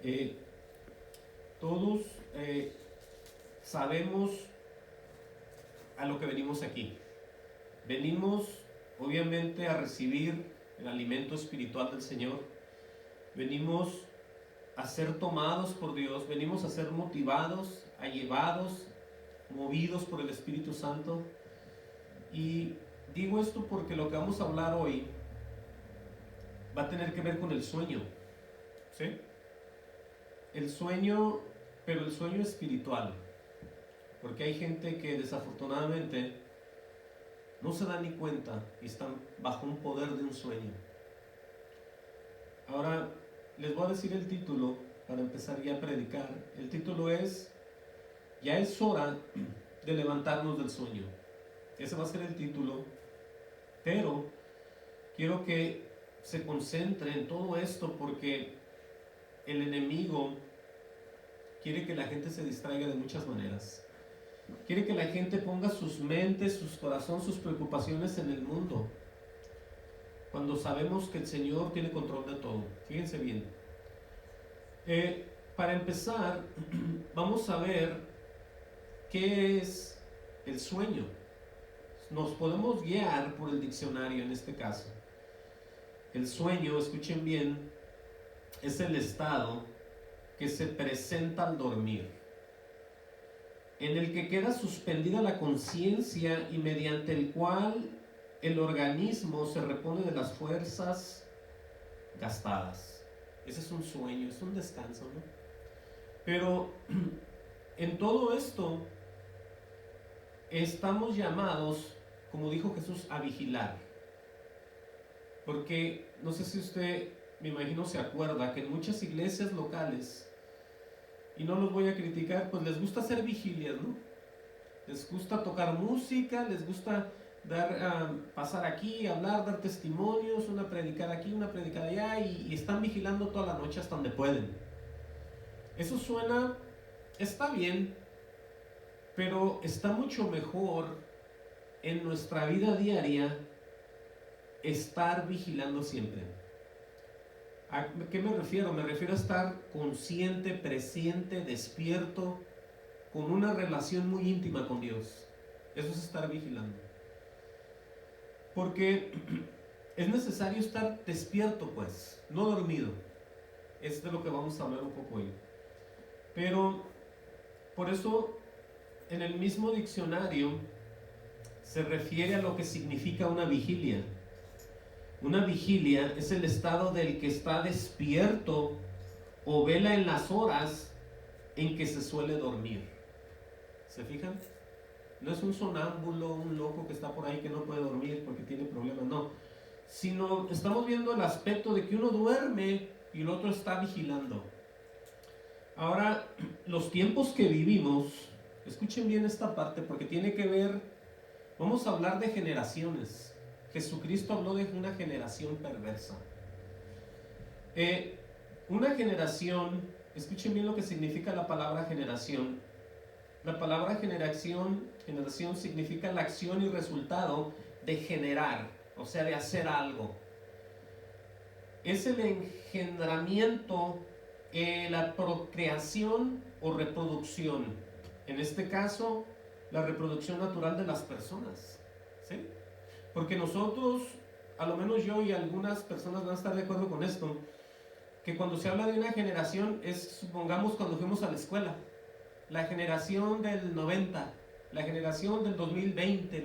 Eh, todos sabemos a lo que venimos aquí. Venimos obviamente a recibir el alimento espiritual del Señor. Venimos a ser tomados por Dios. Venimos a ser motivados, a llevados, movidos por el Espíritu Santo. Y digo esto porque lo que vamos a hablar hoy va a tener que ver con el sueño. ¿Sí? El sueño, pero el sueño espiritual. Porque hay gente que desafortunadamente no se da ni cuenta y están bajo un poder de un sueño. Ahora les voy a decir el título para empezar ya a predicar. El título es: ya es hora de levantarnos del sueño. Ese va a ser el título, pero quiero que se concentre en todo esto porque el enemigo quiere que la gente se distraiga de muchas maneras. Quiere que la gente ponga sus mentes, sus corazones, sus preocupaciones en el mundo, cuando sabemos que el Señor tiene control de todo. Fíjense bien. Para empezar, vamos a ver qué es el sueño. Nos podemos guiar por el diccionario en este caso. El sueño, escuchen bien, es el estado que se presenta al dormir, en el que queda suspendida la conciencia y mediante el cual el organismo se repone de las fuerzas gastadas. Ese es un sueño, es un descanso, ¿no? Pero en todo esto estamos llamados, como dijo Jesús, a vigilar. Porque no sé si usted, me imagino, se acuerda que en muchas iglesias locales, y no los voy a criticar, pues les gusta hacer vigilias, ¿no? Les gusta tocar música, les gusta pasar aquí, hablar, dar testimonios, una predicada aquí, una predicada allá, y están vigilando toda la noche hasta donde pueden. Eso suena, está bien, pero está mucho mejor en nuestra vida diaria estar vigilando siempre. ¿A qué me refiero? Me refiero a estar consciente, presente, despierto, con una relación muy íntima con Dios. Eso es estar vigilando. Porque es necesario estar despierto, pues, no dormido. Es de lo que vamos a hablar un poco hoy. Pero, por eso, en el mismo diccionario se refiere a lo que significa una vigilia. Una vigilia es el estado del que está despierto o vela en las horas en que se suele dormir. ¿Se fijan? No es un sonámbulo, un loco que está por ahí que no puede dormir porque tiene problemas, no. Sino estamos viendo el aspecto de que uno duerme y el otro está vigilando. Ahora, los tiempos que vivimos, escuchen bien esta parte porque tiene que ver, vamos a hablar de generaciones. Jesucristo habló de una generación perversa. Una generación, escuchen bien lo que significa la palabra generación. La palabra generación significa la acción y resultado de generar, o sea, de hacer algo. Es el engendramiento, la procreación o reproducción. En este caso, la reproducción natural de las personas. ¿Sí? Porque nosotros, a lo menos yo y algunas personas van a estar de acuerdo con esto, que cuando se habla de una generación es, supongamos, cuando fuimos a la escuela, la generación del 90, la generación del 2020,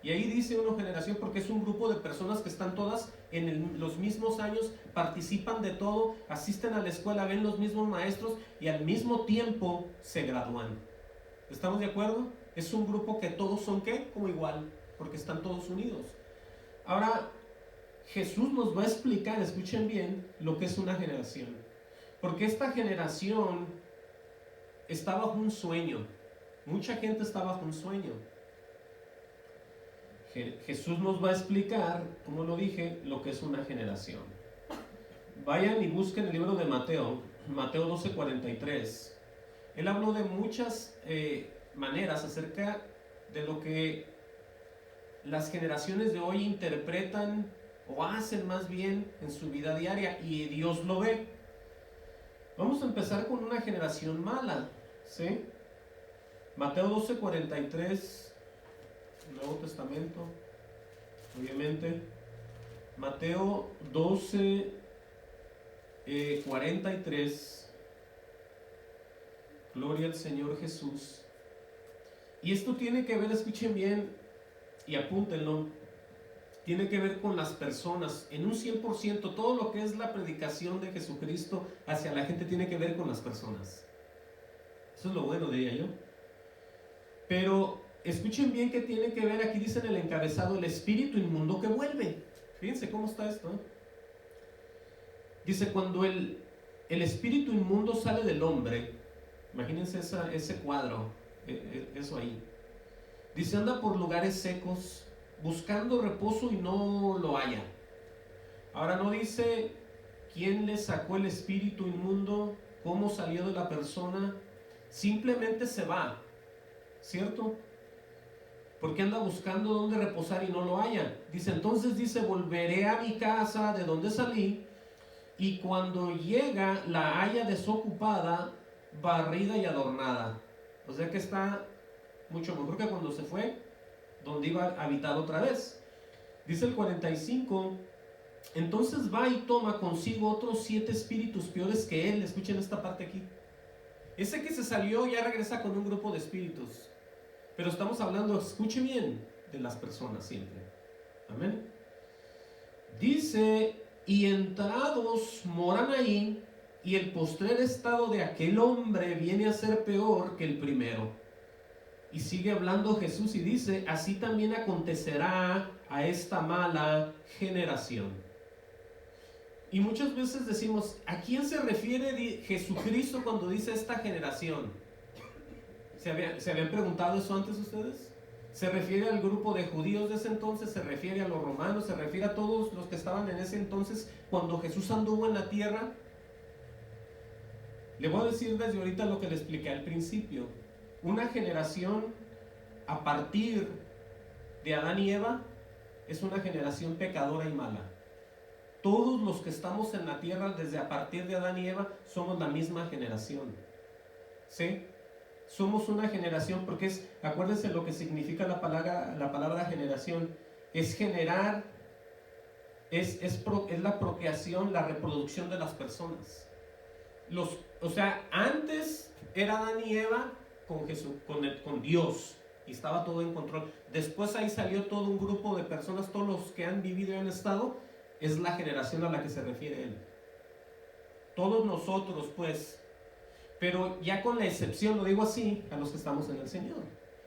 y ahí dice uno generación porque es un grupo de personas que están todas en los mismos años, participan de todo, asisten a la escuela, ven los mismos maestros y al mismo tiempo se gradúan. ¿Estamos de acuerdo? Es un grupo que todos son, ¿qué? Como igual, porque están todos unidos. Ahora, Jesús nos va a explicar, escuchen bien, lo que es una generación. Porque esta generación está bajo un sueño. Mucha gente está bajo un sueño. Jesús nos va a explicar, como lo dije, lo que es una generación. Vayan y busquen el libro de Mateo, Mateo 12:43. Él habló de muchas maneras acerca de lo que las generaciones de hoy interpretan o hacen más bien en su vida diaria, y Dios lo ve. Vamos a empezar con una generación mala, ¿sí? Mateo 12:43, Nuevo Testamento, obviamente. Mateo 12:43, gloria al Señor Jesús. Y esto tiene que ver, escuchen bien y apúntenlo, tiene que ver con las personas. En un 100%, todo lo que es la predicación de Jesucristo hacia la gente tiene que ver con las personas. Eso es lo bueno, diría yo. Pero escuchen bien que tiene que ver, aquí dice en el encabezado, el espíritu inmundo que vuelve. Fíjense cómo está esto. Dice, cuando el espíritu inmundo sale del hombre, imagínense ese cuadro, eso ahí. Dice, anda por lugares secos, buscando reposo y no lo halla. Ahora no dice quién le sacó el espíritu inmundo, cómo salió de la persona, simplemente se va, ¿cierto? Porque anda buscando dónde reposar y no lo halla. Dice, entonces dice, volveré a mi casa de donde salí, y cuando llega la halla desocupada, barrida y adornada. O sea que está mucho mejor que cuando se fue, donde iba a habitar otra vez. Dice el 45, entonces va y toma consigo otros 7 espíritus peores que él. Escuchen esta parte aquí. Ese que se salió ya regresa con un grupo de espíritus. Pero estamos hablando, escuche bien, de las personas siempre. Amén. Dice, y entrados moran ahí, y el postrer estado de aquel hombre viene a ser peor que el primero. Y sigue hablando Jesús y dice, así también acontecerá a esta mala generación. Y muchas veces decimos, ¿a quién se refiere Jesucristo cuando dice esta generación? ¿Se habían preguntado eso antes ustedes? ¿Se refiere al grupo de judíos de ese entonces? ¿Se refiere a los romanos? ¿Se refiere a todos los que estaban en ese entonces cuando Jesús anduvo en la tierra? Le voy a decir desde ahorita lo que le expliqué al principio. Una generación a partir de Adán y Eva es una generación pecadora y mala. Todos los que estamos en la tierra desde a partir de Adán y Eva somos la misma generación. ¿Sí? Somos una generación porque acuérdense lo que significa la palabra generación, es generar, es la procreación, la reproducción de las personas. O sea, antes era Adán y Eva con Jesús, con Dios, y estaba todo en control. Después ahí salió todo un grupo de personas, todos los que han vivido y han estado, es la generación a la que se refiere él. Todos nosotros, pues, pero ya con la excepción, lo digo así, a los que estamos en el Señor.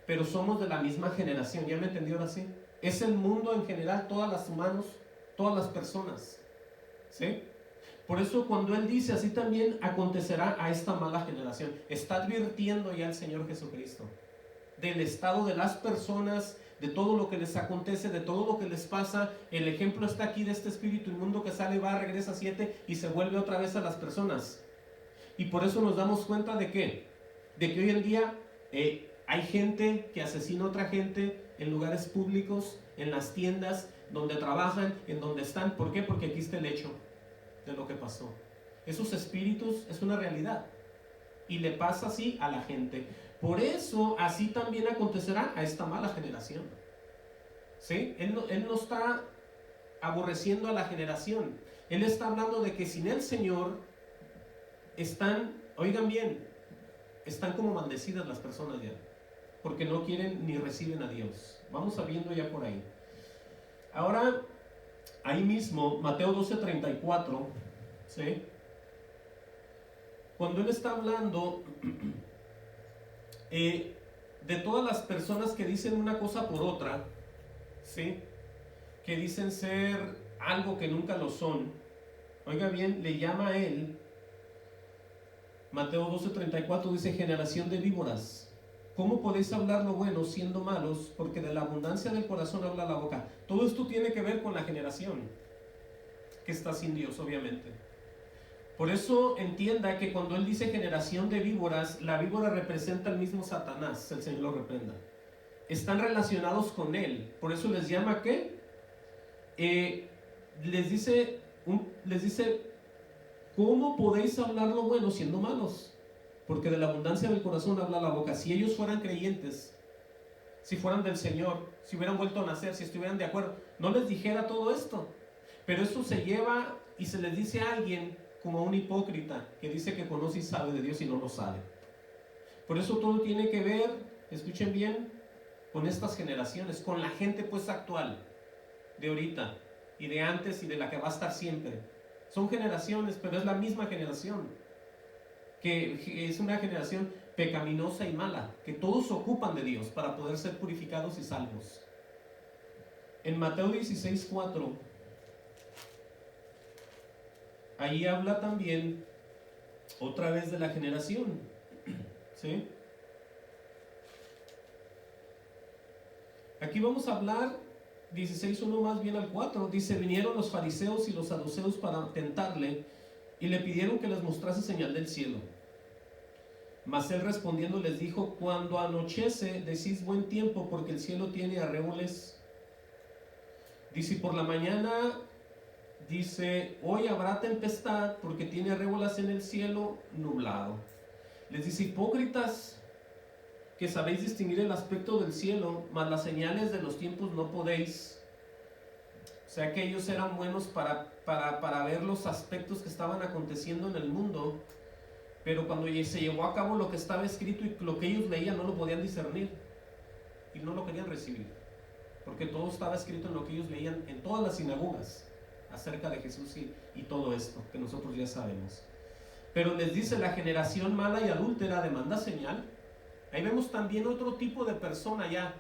Pero somos de la misma generación, ¿ya me entendió ahora sí? Es el mundo en general, todas las humanos, todas las personas. ¿Sí? Por eso cuando Él dice, así también acontecerá a esta mala generación, está advirtiendo ya el Señor Jesucristo del estado de las personas, de todo lo que les acontece, de todo lo que les pasa. El ejemplo está aquí de este espíritu inmundo que sale, va, regresa a 7 y se vuelve otra vez a las personas. Y por eso nos damos cuenta de que hoy en día hay gente que asesina a otra gente en lugares públicos, en las tiendas, donde trabajan, en donde están. ¿Por qué? Porque aquí está el hecho de lo que pasó. Esos espíritus es una realidad. Y le pasa así a la gente. Por eso así también acontecerá a esta mala generación. ¿Sí? Él no está aborreciendo a la generación. Él está hablando de que sin el Señor están, oigan bien, están como maldecidas las personas ya, porque no quieren ni reciben a Dios. Vamos viendo ya por ahí. Ahora, ahí mismo, Mateo 12:34, ¿sí? Cuando él está hablando de todas las personas que dicen una cosa por otra, ¿sí? Que dicen ser algo que nunca lo son. Oiga bien, le llama a él, Mateo 12:34 dice, generación de víboras, ¿cómo podéis hablar lo bueno siendo malos? Porque de la abundancia del corazón habla la boca. Todo esto tiene que ver con la generación que está sin Dios, obviamente. Por eso entienda que cuando él dice generación de víboras, la víbora representa al mismo Satanás, el Señor lo reprenda. Están relacionados con él. Por eso les llama ¿qué? Les dice ¿cómo podéis hablar lo bueno siendo malos? Porque de la abundancia del corazón habla la boca. Si ellos fueran creyentes, si fueran del Señor, si hubieran vuelto a nacer, si estuvieran de acuerdo, no les dijera todo esto. Pero eso se lleva y se les dice a alguien como a un hipócrita que dice que conoce y sabe de Dios y no lo sabe. Por eso todo tiene que ver, escuchen bien, con estas generaciones, con la gente pues actual, de ahorita y de antes y de la que va a estar siempre. Son generaciones, pero es la misma generación, que es una generación pecaminosa y mala, que todos se ocupan de Dios para poder ser purificados y salvos. En Mateo 16:4, ahí habla también otra vez de la generación, ¿sí? Aquí vamos a hablar 16:1 más bien al 4. Dice: vinieron los fariseos y los saduceos para tentarle y le pidieron que les mostrase señal del cielo. Mas él respondiendo les dijo: cuando anochece decís buen tiempo, porque el cielo tiene arreboles. Dice: y por la mañana dice: hoy habrá tempestad, porque tiene arrebolas en el cielo nublado. Les dice: hipócritas, que sabéis distinguir el aspecto del cielo, mas las señales de los tiempos no podéis. O sea que ellos eran buenos para ver los aspectos que estaban aconteciendo en el mundo, pero cuando se llevó a cabo lo que estaba escrito y lo que ellos leían, no lo podían discernir y no lo querían recibir, porque todo estaba escrito en lo que ellos leían en todas las sinagogas acerca de Jesús y todo esto que nosotros ya sabemos. Pero les dice: la generación mala y adúltera demanda señal. Ahí vemos también otro tipo de persona ya,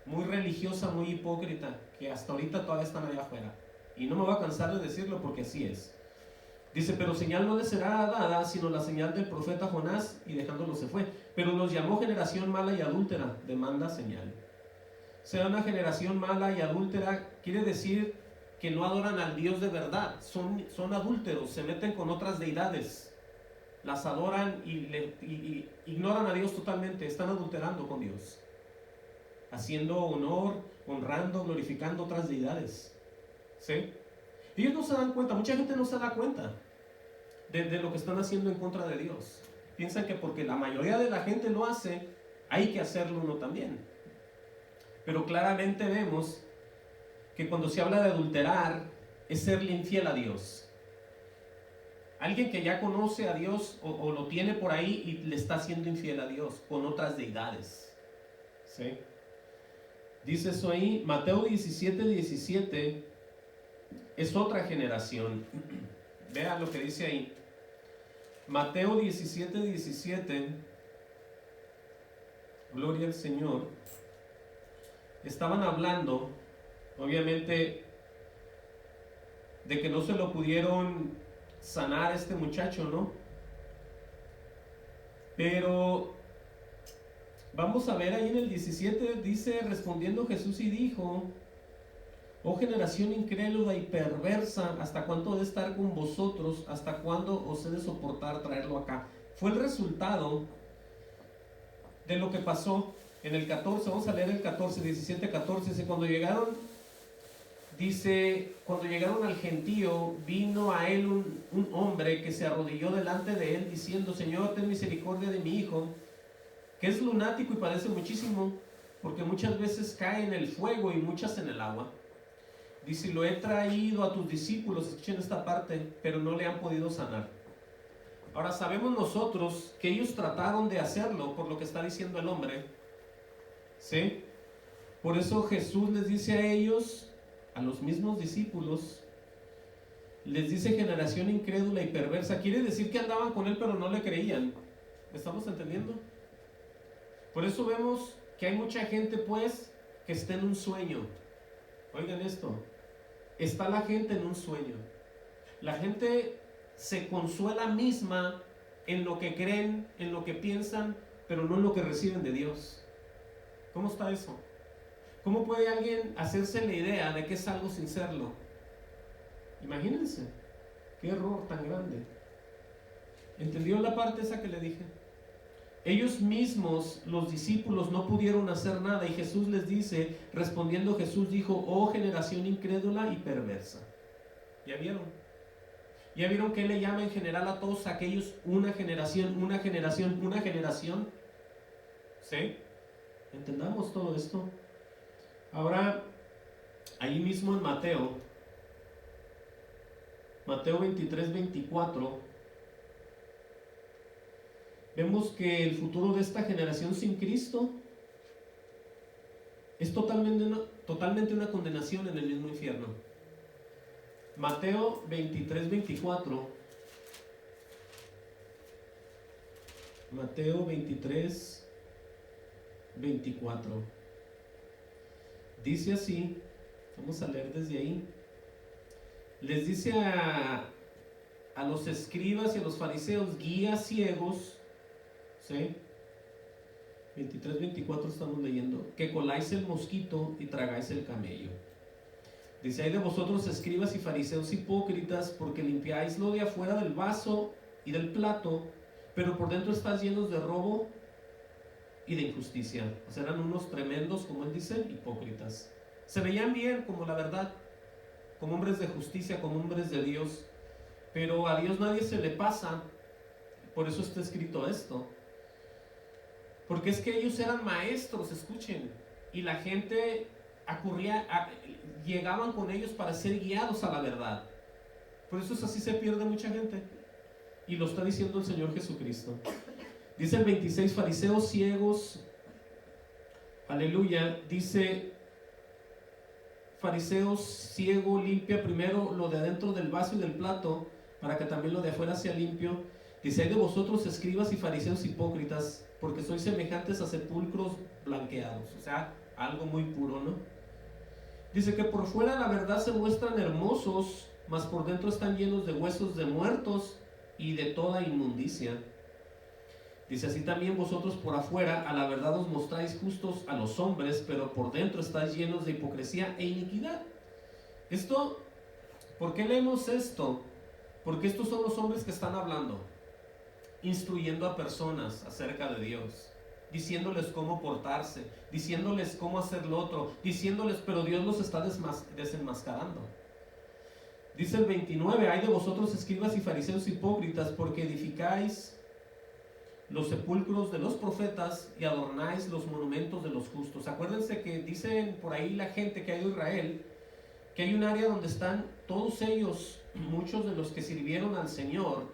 muy religiosa, muy hipócrita, que hasta ahorita todavía están allá afuera. Y no me voy a cansar de decirlo porque así es. Dice: pero señal no les será dada, sino la señal del profeta Jonás, y dejándolo se fue. Pero los llamó generación mala y adúltera, demanda señal. O sea, una generación mala y adúltera quiere decir que no adoran al Dios de verdad, son adúlteros, se meten con otras deidades, las adoran y ignoran a Dios totalmente, están adulterando con Dios, haciendo honor, honrando, glorificando otras deidades. ¿Sí? Ellos no se dan cuenta, mucha gente no se da cuenta de lo que están haciendo en contra de Dios. Piensan que porque la mayoría de la gente lo hace, hay que hacerlo uno también. Pero claramente vemos que cuando se habla de adulterar, es serle infiel a Dios. Alguien que ya conoce a Dios o lo tiene por ahí y le está siendo infiel a Dios con otras deidades. ¿Sí? Dice eso ahí, Mateo 17:17, es otra generación. Vea lo que dice ahí. Mateo 17:17, gloria al Señor. Estaban hablando, obviamente, de que no se lo pudieron sanar a este muchacho, ¿no? Pero vamos a ver ahí en el 17, dice: respondiendo Jesús y dijo: oh generación incrédula y perversa, ¿hasta cuánto he de estar con vosotros? ¿Hasta cuándo os he de soportar traerlo acá? Fue el resultado de lo que pasó en el 14. Vamos a leer el 14, 17, 14. Dice: cuando llegaron al gentío, vino a él un hombre que se arrodilló delante de él, diciendo: Señor, ten misericordia de mi hijo, que es lunático y padece muchísimo, porque muchas veces cae en el fuego y muchas en el agua. Dice: lo he traído a tus discípulos, escuchen esta parte, pero no le han podido sanar. Ahora sabemos nosotros que ellos trataron de hacerlo por lo que está diciendo el hombre, ¿sí? Por eso Jesús les dice a ellos, a los mismos discípulos, les dice: generación incrédula y perversa. Quiere decir que andaban con él pero no le creían. ¿Me estamos entendiendo? Por eso vemos que hay mucha gente pues que está en un sueño. Oigan esto, está la gente en un sueño. La gente se consuela misma en lo que creen, en lo que piensan, pero no en lo que reciben de Dios. ¿Cómo está eso? ¿Cómo puede alguien hacerse la idea de que es algo sin serlo? Imagínense, qué error tan grande. ¿Entendió la parte esa que le dije? Ellos mismos, los discípulos, no pudieron hacer nada, y Jesús les dice, respondiendo Jesús dijo: oh generación incrédula y perversa. ¿Ya vieron? ¿Ya vieron que él le llama en general a todos aquellos una generación, una generación, una generación? ¿Sí? Entendamos todo esto. Ahora, ahí mismo en Mateo 23, 24, vemos que el futuro de esta generación sin Cristo es totalmente una condenación en el mismo infierno. Mateo 23, 24. Mateo 23, 24. Dice así, vamos a leer desde ahí. Les dice a los escribas y a los fariseos, guías ciegos, ¿sí? 23, 24 estamos leyendo, que coláis el mosquito y tragáis el camello. Dice, hay de vosotros escribas y fariseos hipócritas, porque limpiáis lo de afuera del vaso y del plato, pero por dentro estáis llenos de robo y de injusticia. O sea, eran unos tremendos, como él dice, hipócritas. Se veían bien, como la verdad, como hombres de justicia, como hombres de Dios, pero a Dios nadie se le pasa. Por eso está escrito esto, porque es que ellos eran maestros, escuchen, y la gente llegaban con ellos para ser guiados a la verdad. Por eso es así, se pierde mucha gente, y lo está diciendo el Señor Jesucristo. Dice el 26, fariseos ciegos, aleluya, dice, fariseos ciego, limpia primero lo de adentro del vaso y del plato, para que también lo de afuera sea limpio. Dice, hay de vosotros escribas y fariseos hipócritas, porque sois semejantes a sepulcros blanqueados, o sea, algo muy puro, ¿no? Dice que por fuera la verdad se muestran hermosos, mas por dentro están llenos de huesos de muertos y de toda inmundicia. Dice, así también vosotros por afuera a la verdad os mostráis justos a los hombres, pero por dentro estáis llenos de hipocresía e iniquidad. Esto, ¿por qué leemos esto? Porque estos son los hombres que están hablando, instruyendo a personas acerca de Dios, diciéndoles cómo portarse, diciéndoles cómo hacer lo otro, diciéndoles, pero Dios los está desenmascarando. Dice el 29, hay de vosotros escribas y fariseos hipócritas, porque edificáis los sepulcros de los profetas y adornáis los monumentos de los justos. Acuérdense que dicen por ahí la gente que ha ido a Israel, que hay un área donde están todos ellos, muchos de los que sirvieron al Señor,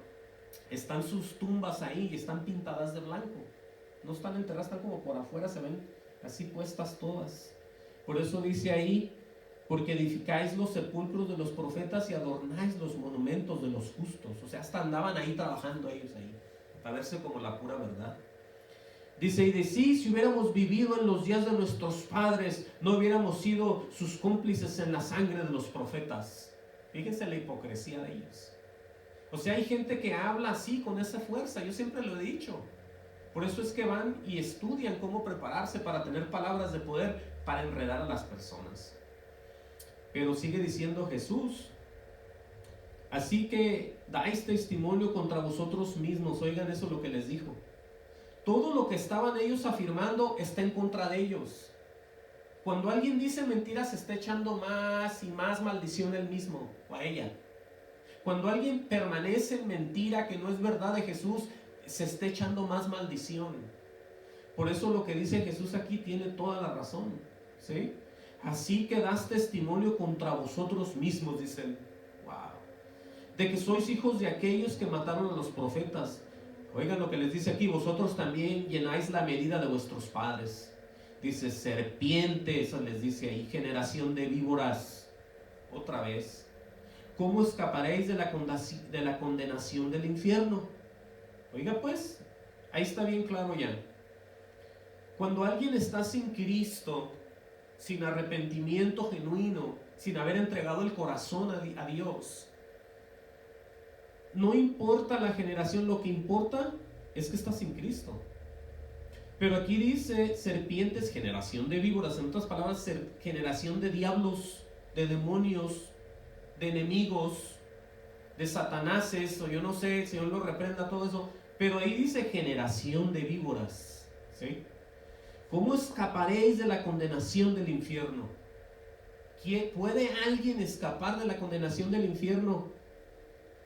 están sus tumbas ahí y están pintadas de blanco. No están enterradas, están como por afuera, se ven así puestas todas. Por eso dice ahí, porque edificáis los sepulcros de los profetas y adornáis los monumentos de los justos. O sea, hasta andaban ahí trabajando ellos ahí, para verse como la pura verdad. Dice, y decís, si hubiéramos vivido en los días de nuestros padres, no hubiéramos sido sus cómplices en la sangre de los profetas. Fíjense la hipocresía de ellos. O sea, hay gente que habla así, con esa fuerza. Yo siempre lo he dicho. Por eso es que van y estudian cómo prepararse para tener palabras de poder para enredar a las personas. Pero sigue diciendo Jesús, así que dais testimonio contra vosotros mismos. Oigan eso lo que les dijo. Todo lo que estaban ellos afirmando está en contra de ellos. Cuando alguien dice mentiras, se está echando más y más maldición él mismo o a ella. Cuando alguien permanece en mentira que no es verdad de Jesús, se está echando más maldición. Por eso lo que dice Jesús aquí tiene toda la razón, ¿sí? Así que das testimonio contra vosotros mismos, dice él. Wow. De que sois hijos de aquellos que mataron a los profetas. Oigan lo que les dice aquí, vosotros también llenáis la medida de vuestros padres. Dice, serpientes, eso les dice ahí, generación de víboras. Otra vez, ¿cómo escaparéis de la condenación del infierno? Oiga pues, ahí está bien claro ya. Cuando alguien está sin Cristo, sin arrepentimiento genuino, sin haber entregado el corazón a Dios, no importa la generación, lo que importa es que está sin Cristo. Pero aquí dice serpientes, generación de víboras, en otras palabras, generación de diablos, de demonios, de enemigos, de satanases, o yo no sé, el Señor lo reprenda todo eso, pero ahí dice generación de víboras, ¿sí? ¿Cómo escaparéis de la condenación del infierno? ¿Puede alguien escapar de la condenación del infierno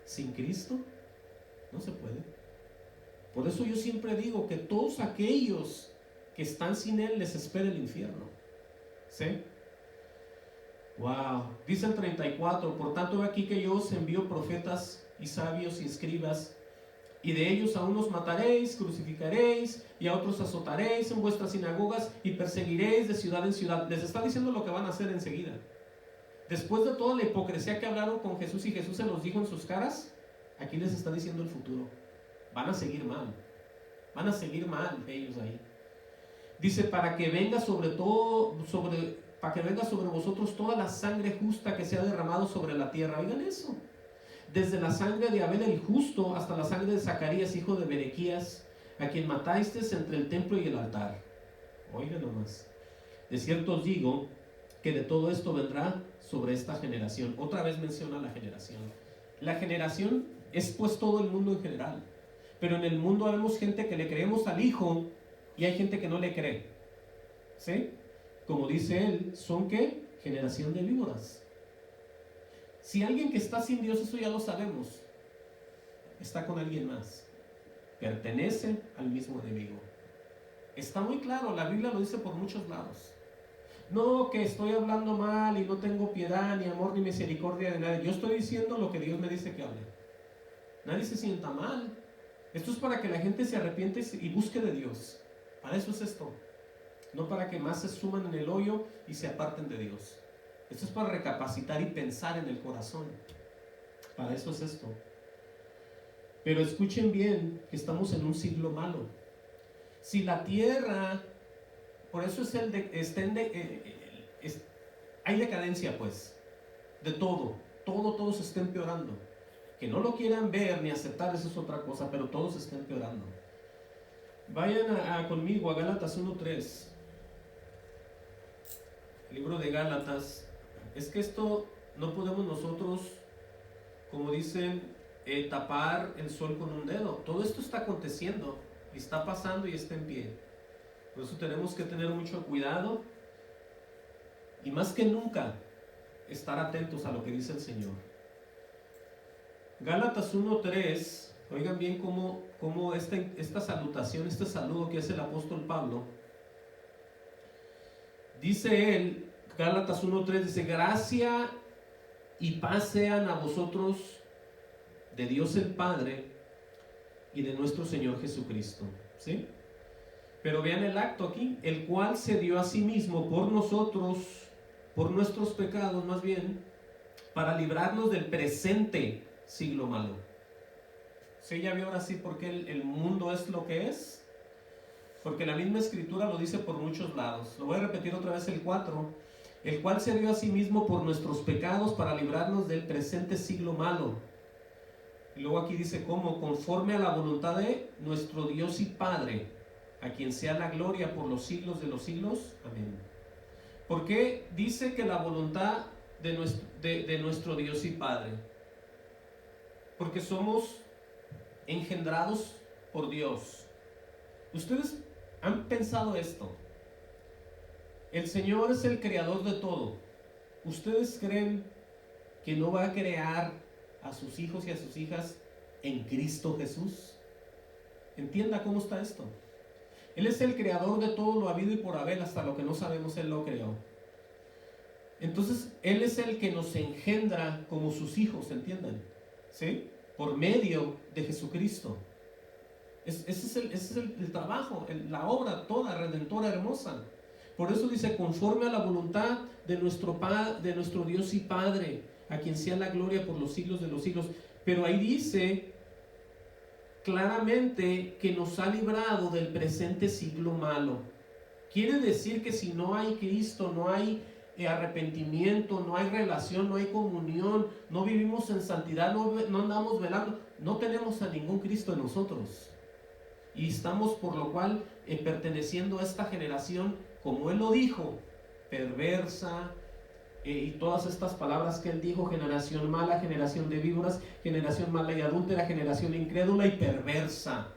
sin Cristo no se puede. Por eso yo siempre digo que todos aquellos que están sin Él les espera el infierno. ¿Sí? Wow. Dice el 34, por tanto he aquí que yo os envío profetas y sabios y escribas, y de ellos a unos mataréis, crucificaréis, y a otros azotaréis en vuestras sinagogas y perseguiréis de ciudad en ciudad. Les está diciendo lo que van a hacer enseguida. Después de toda la hipocresía que hablaron con Jesús y Jesús se los dijo en sus caras, aquí les está diciendo el futuro. Van a seguir mal. Van a seguir mal ellos ahí. Dice, para que venga sobre vosotros toda la sangre justa que se ha derramado sobre la tierra. Oigan eso. Desde la sangre de Abel el justo hasta la sangre de Zacarías, hijo de Berequías, a quien matasteis entre el templo y el altar. Oigan nomás. De cierto os digo que de todo esto vendrá sobre esta generación. Otra vez menciona la generación. La generación es pues todo el mundo en general. Pero en el mundo vemos gente que le creemos al Hijo y hay gente que no le cree. ¿Sí? Como dice él, ¿son qué? Generación de víboras. Si alguien que está sin Dios, eso ya lo sabemos, está con alguien más, pertenece al mismo enemigo. Está muy claro, la Biblia lo dice por muchos lados. No, que estoy hablando mal y no tengo piedad, ni amor, ni misericordia de nadie. Yo estoy diciendo lo que Dios me dice que hable. Nadie se sienta mal. Esto es para que la gente se arrepiente y busque de Dios. Para eso es esto. No para que más se suman en el hoyo y se aparten de Dios. Esto es para recapacitar y pensar en el corazón. Para eso es esto. Pero escuchen bien que estamos en un siglo malo. Si la tierra, por eso es hay decadencia pues, de todo se está empeorando. Que no lo quieran ver ni aceptar, eso es otra cosa, pero todo se está empeorando. Vayan conmigo a Gálatas 1:3. El libro de Gálatas. Es que esto no podemos nosotros, como dicen, tapar el sol con un dedo. Todo esto está aconteciendo, está pasando y está en pie. Por eso tenemos que tener mucho cuidado y más que nunca estar atentos a lo que dice el Señor. Gálatas 1:3, oigan bien cómo esta salutación, este saludo que hace el apóstol Pablo, dice él, Gálatas 1:3 dice, gracia y paz sean a vosotros de Dios el Padre y de nuestro Señor Jesucristo. ¿Sí? Pero vean el acto aquí, el cual se dio a sí mismo por nosotros, por nuestros pecados más bien, para librarnos del presente siglo malo. ¿Sí? Ya vio ahora sí por qué el mundo es lo que es. Porque la misma escritura lo dice por muchos lados. Lo voy a repetir otra vez el 4. El cual se dio a sí mismo por nuestros pecados para librarnos del presente siglo malo. Y luego aquí dice cómo, conforme a la voluntad de nuestro Dios y Padre, a quien sea la gloria por los siglos de los siglos. Amén. ¿Por qué dice que la voluntad de nuestro Dios y Padre? Porque somos engendrados por Dios. Ustedes han pensado esto. El Señor es el creador de todo. ¿Ustedes creen que no va a crear a sus hijos y a sus hijas en Cristo Jesús? Entienda cómo está esto. Él es el creador de todo lo habido y por haber, hasta lo que no sabemos Él lo creó. Entonces Él es el que nos engendra como sus hijos, ¿entienden? ¿Sí? Por medio de Jesucristo. Ese es el trabajo, la obra toda redentora hermosa. Por eso dice, conforme a la voluntad de nuestro Dios y Padre, a quien sea la gloria por los siglos de los siglos. Pero ahí dice claramente que nos ha librado del presente siglo malo. Quiere decir que si no hay Cristo, no hay arrepentimiento, no hay relación, no hay comunión, no vivimos en santidad, no andamos velando, no tenemos a ningún Cristo en nosotros. Y estamos por lo cual perteneciendo a esta generación, como Él lo dijo, perversa, y todas estas palabras que Él dijo, generación mala, generación de víboras, generación mala y adúltera, generación incrédula y perversa.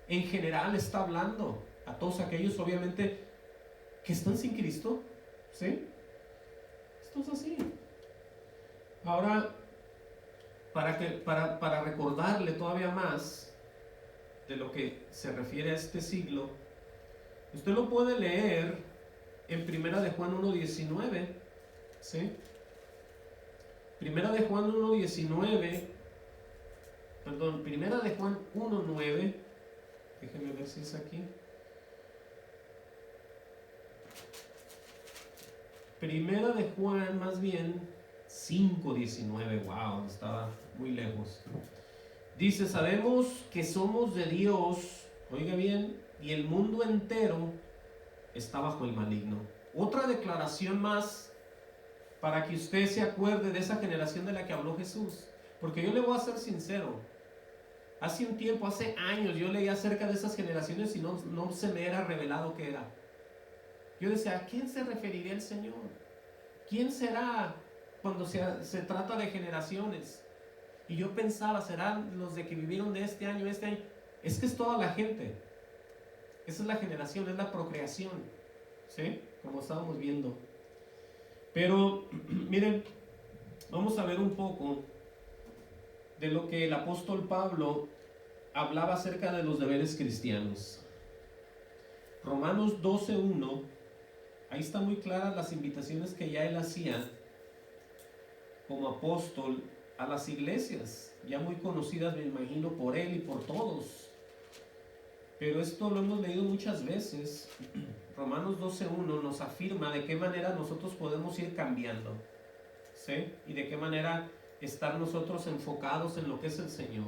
En general está hablando a todos aquellos, obviamente, que están sin Cristo. ¿Sí? Esto es así. Ahora, para recordarle todavía más de lo que se refiere a este siglo, usted lo puede leer en Primera de Juan 1:19, ¿sí? Primera de Juan 1:19, perdón, Primera de Juan 1:9, déjenme ver si es aquí. Primera de Juan, más bien 5:19, wow, estaba muy lejos. Dice, sabemos que somos de Dios, oiga bien, y el mundo entero está bajo el maligno. Otra declaración más para que usted se acuerde de esa generación de la que habló Jesús. Porque yo le voy a ser sincero, hace un tiempo, hace años, yo leía acerca de esas generaciones y no se me era revelado qué era. Yo decía, ¿a quién se referiría el Señor? ¿Quién será cuando se trata de generaciones? Y yo pensaba, ¿serán los de que vivieron de este año, este año? Es que es toda la gente. Esa es la generación, es la procreación, ¿sí? Como estábamos viendo. Pero, miren, vamos a ver un poco de lo que el apóstol Pablo hablaba acerca de los deberes cristianos. Romanos 12:1, ahí están muy claras las invitaciones que ya él hacía como apóstol a las iglesias, ya muy conocidas, me imagino, por él y por todos. Pero esto lo hemos leído muchas veces. Romanos 12:1 nos afirma de qué manera nosotros podemos ir cambiando, ¿sí? Y de qué manera estar nosotros enfocados en lo que es el Señor.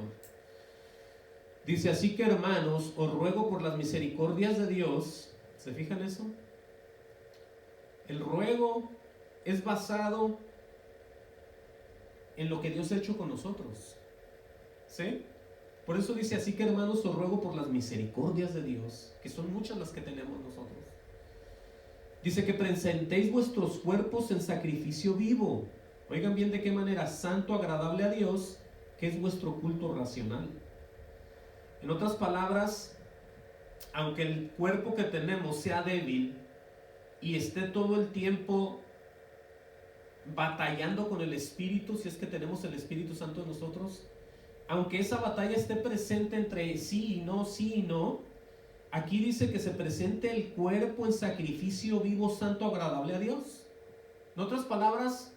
Dice, así que hermanos, os ruego por las misericordias de Dios. ¿Se fijan eso? El ruego es basado en lo que Dios ha hecho con nosotros, ¿sí? Por eso dice, así que hermanos, os ruego por las misericordias de Dios, que son muchas las que tenemos nosotros. Dice que presentéis vuestros cuerpos en sacrificio vivo. Oigan bien de qué manera, santo, agradable a Dios, que es vuestro culto racional. En otras palabras, aunque el cuerpo que tenemos sea débil y esté todo el tiempo batallando con el Espíritu, si es que tenemos el Espíritu Santo en nosotros, aunque esa batalla esté presente entre sí y no, aquí dice que se presente el cuerpo en sacrificio vivo, santo, agradable a Dios. En otras palabras,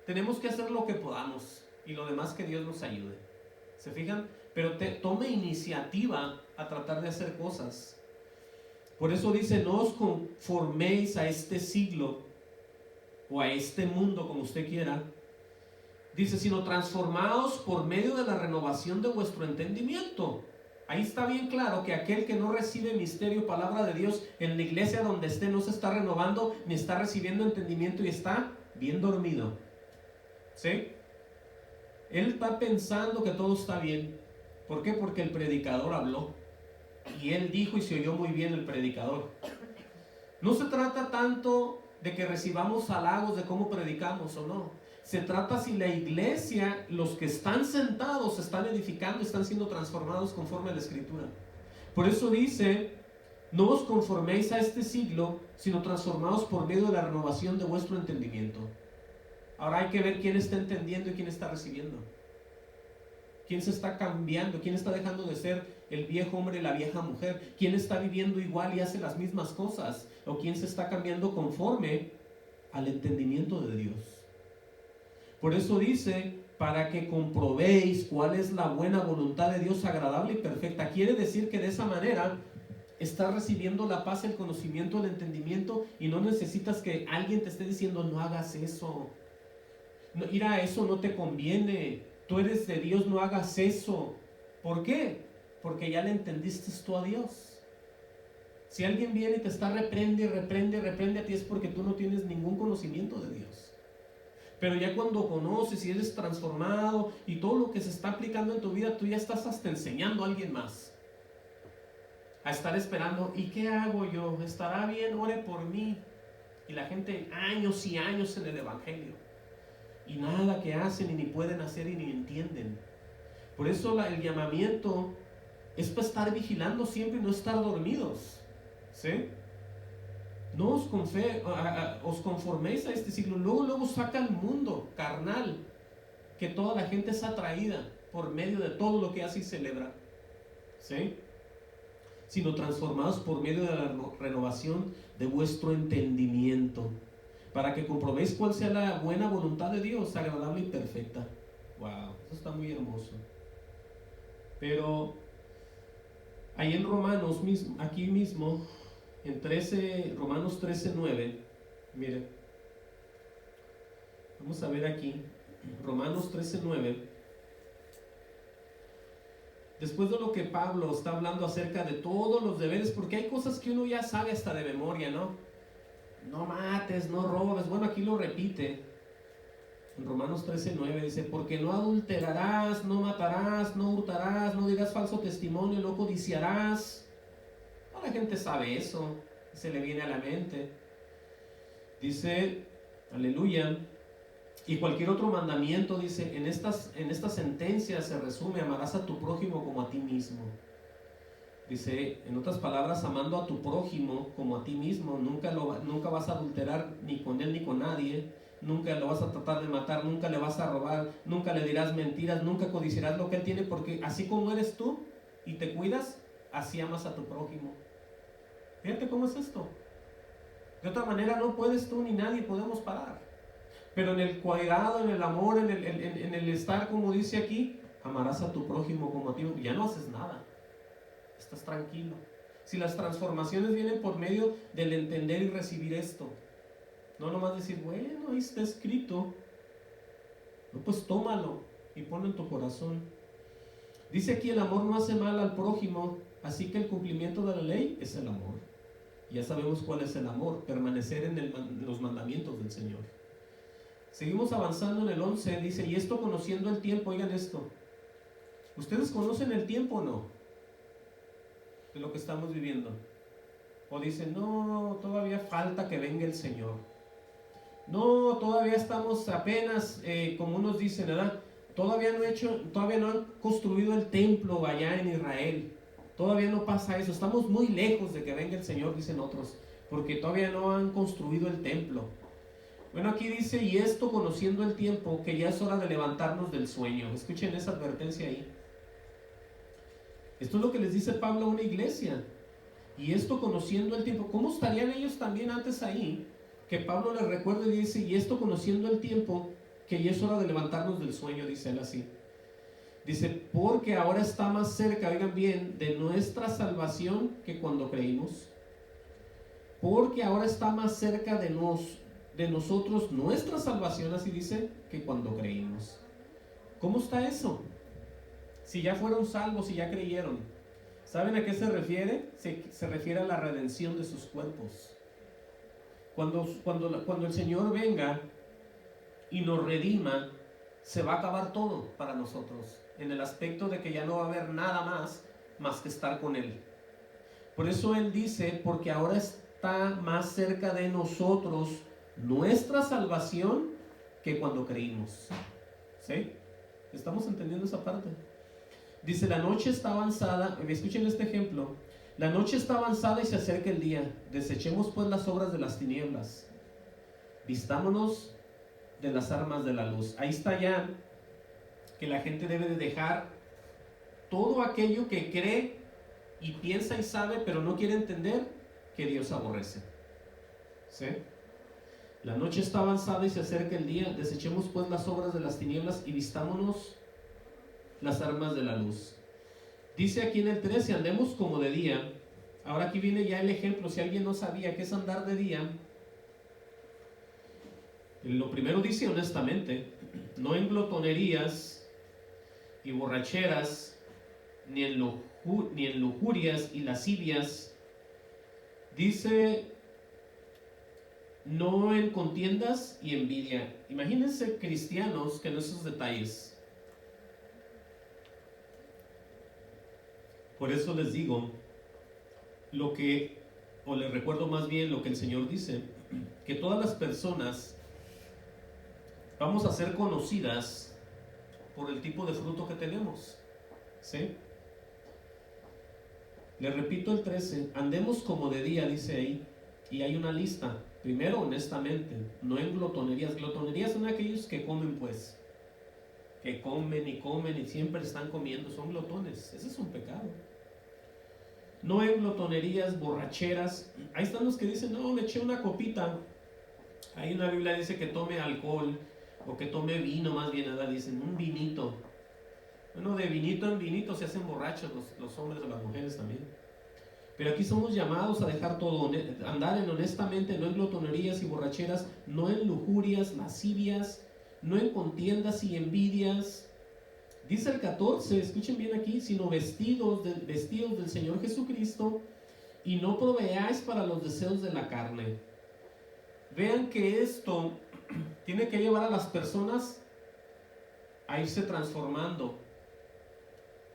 tenemos que hacer lo que podamos y lo demás que Dios nos ayude. ¿Se fijan? Pero tome iniciativa a tratar de hacer cosas. Por eso dice, no os conforméis a este siglo o a este mundo, como usted quiera. Dice, sino transformaos por medio de la renovación de vuestro entendimiento. Ahí está bien claro que aquel que no recibe misterio, palabra de Dios, en la iglesia donde esté, no se está renovando, ni está recibiendo entendimiento y está bien dormido. ¿Sí? Él está pensando que todo está bien. ¿Por qué? Porque el predicador habló. Y él dijo y se oyó muy bien el predicador. No se trata tanto de que recibamos halagos de cómo predicamos o no. Se trata si la iglesia, los que están sentados, se están edificando, están siendo transformados conforme a la Escritura. Por eso dice, no os conforméis a este siglo, sino transformados por medio de la renovación de vuestro entendimiento. Ahora hay que ver quién está entendiendo y quién está recibiendo. ¿Quién se está cambiando? ¿Quién está dejando de ser el viejo hombre y la vieja mujer? ¿Quién está viviendo igual y hace las mismas cosas? ¿O quién se está cambiando conforme al entendimiento de Dios? Por eso dice, para que comprobéis cuál es la buena voluntad de Dios, agradable y perfecta. Quiere decir que de esa manera estás recibiendo la paz, el conocimiento, el entendimiento, y no necesitas que alguien te esté diciendo, no hagas eso. No, mira, eso no te conviene. Tú eres de Dios, no hagas eso. ¿Por qué? Porque ya le entendiste tú a Dios. Si alguien viene y te está reprende a ti, es porque tú no tienes ningún conocimiento de Dios. Pero ya cuando conoces y eres transformado y todo lo que se está aplicando en tu vida, tú ya estás hasta enseñando a alguien más. A estar esperando, ¿y qué hago yo? ¿Estará bien? Ore por mí. Y la gente años y años en el evangelio. Y nada que hacen y ni pueden hacer y ni entienden. Por eso el llamamiento es para estar vigilando siempre y no estar dormidos. ¿Sí? No os conforméis a este siglo. Luego saca el mundo carnal que toda la gente es atraída por medio de todo lo que hace y celebra, ¿sí? Sino transformados por medio de la renovación de vuestro entendimiento, para que comprobéis cuál sea la buena voluntad de Dios, agradable y perfecta. Wow, eso está muy hermoso. Pero ahí en Romanos mismo, aquí mismo, en Romanos 13:9, mire, vamos a ver aquí, Romanos 13:9. Después de lo que Pablo está hablando acerca de todos los deberes, porque hay cosas que uno ya sabe hasta de memoria, ¿no? No mates, no robes. Bueno, aquí lo repite. En Romanos 13:9 dice: porque no adulterarás, no matarás, no hurtarás, no dirás falso testimonio, no codiciarás. Toda la gente sabe eso, se le viene a la mente. Dice, aleluya. Y cualquier otro mandamiento, dice, en esta sentencia se resume: amarás a tu prójimo como a ti mismo. Dice, en otras palabras, amando a tu prójimo como a ti mismo, nunca vas a adulterar ni con él ni con nadie, nunca lo vas a tratar de matar, nunca le vas a robar, nunca le dirás mentiras, nunca codiciarás lo que él tiene, porque así como eres tú y te cuidas, así amas a tu prójimo. Fíjate cómo es esto. De otra manera no puedes tú ni nadie podemos parar. Pero en el cuidado, en el amor, en el estar, como dice aquí, amarás a tu prójimo como a ti mismo. Ya no haces nada. Estás tranquilo. Si las transformaciones vienen por medio del entender y recibir esto, no nomás decir, bueno, ahí está escrito, no, pues tómalo y ponlo en tu corazón. Dice aquí: el amor no hace mal al prójimo, así que el cumplimiento de la ley es el amor. Ya sabemos cuál es el amor: permanecer en los mandamientos del Señor. Seguimos avanzando en el 11, dice: y esto conociendo el tiempo. Oigan esto, ¿ustedes conocen el tiempo o no? De lo que estamos viviendo. O dicen, no, todavía falta que venga el Señor. No, todavía estamos apenas, como unos dicen, ¿verdad? Todavía no han construido el templo allá en Israel. Todavía no pasa eso. Estamos muy lejos de que venga el Señor, dicen otros, porque todavía no han construido el templo. Bueno, aquí dice: y esto conociendo el tiempo, que ya es hora de levantarnos del sueño. Escuchen esa advertencia ahí. Esto es lo que les dice Pablo a una iglesia. Y esto conociendo el tiempo. ¿Cómo estarían ellos también antes ahí? Que Pablo les recuerda y dice: y esto conociendo el tiempo, que ya es hora de levantarnos del sueño, dice él así. Dice: porque ahora está más cerca, oigan bien, de nuestra salvación que cuando creímos. Porque ahora está más cerca de nosotros nuestra salvación, así dice, que cuando creímos. ¿Cómo está eso? Si ya fueron salvos, si ya creyeron. ¿Saben a qué se refiere? Se refiere a la redención de sus cuerpos. Cuando el Señor venga y nos redima, se va a acabar todo para nosotros, en el aspecto de que ya no va a haber nada más que estar con Él. Por eso Él dice: porque ahora está más cerca de nosotros nuestra salvación que cuando creímos. ¿Sí? ¿Estamos entendiendo esa parte? Dice: la noche está avanzada. Escuchen este ejemplo. La noche está avanzada y se acerca el día. Desechemos pues las obras de las tinieblas. Vistámonos de las armas de la luz. Ahí está ya que la gente debe de dejar todo aquello que cree y piensa y sabe, pero no quiere entender, que Dios aborrece. ¿Sí? La noche está avanzada y se acerca el día. Desechemos pues las obras de las tinieblas y vistámonos las armas de la luz. Dice aquí en el 13: andemos como de día. Ahora aquí viene ya el ejemplo. Si alguien no sabía qué es andar de día, lo primero dice honestamente: no en glotonerías y borracheras, ni en lujurias y lascivias. Dice: no en contiendas y envidia. Imagínense cristianos que en esos detalles. Por eso les digo les recuerdo más bien lo que el Señor dice: que todas las personas vamos a ser conocidas por el tipo de fruto que tenemos. ¿Sí? Le repito el 13: andemos como de día, dice ahí, y hay una lista. Primero, honestamente, no en glotonerías. Glotonerías son aquellos que comen, pues. que comen y siempre están comiendo, son glotones. Ese es un pecado. No en glotonerías, borracheras. Ahí están los que dicen, no, me eché una copita. Ahí una Biblia dice que tome alcohol, o que tome vino, más bien, nada, dicen, un vinito. Bueno, de vinito en vinito se hacen borrachos los hombres o las mujeres también. Pero aquí somos llamados a dejar todo, andar en honestamente, no en glotonerías y borracheras, no en lujurias, lascivias, no en contiendas y envidias. Dice el 14, escuchen bien aquí, sino vestidos del Señor Jesucristo, y no proveáis para los deseos de la carne. Vean que esto tiene que llevar a las personas a irse transformando,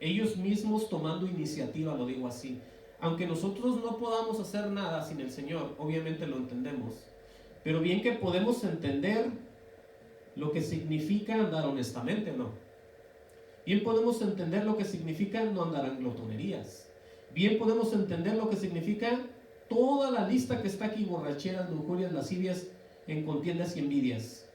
ellos mismos tomando iniciativa, lo digo así. Aunque nosotros no podamos hacer nada sin el Señor, obviamente lo entendemos, pero bien que podemos entender lo que significa andar honestamente, ¿no? Bien podemos entender lo que significa no andar en glotonerías. Bien podemos entender lo que significa toda la lista que está aquí: borracheras, lujurias, lascivias, en contiendas y envidias.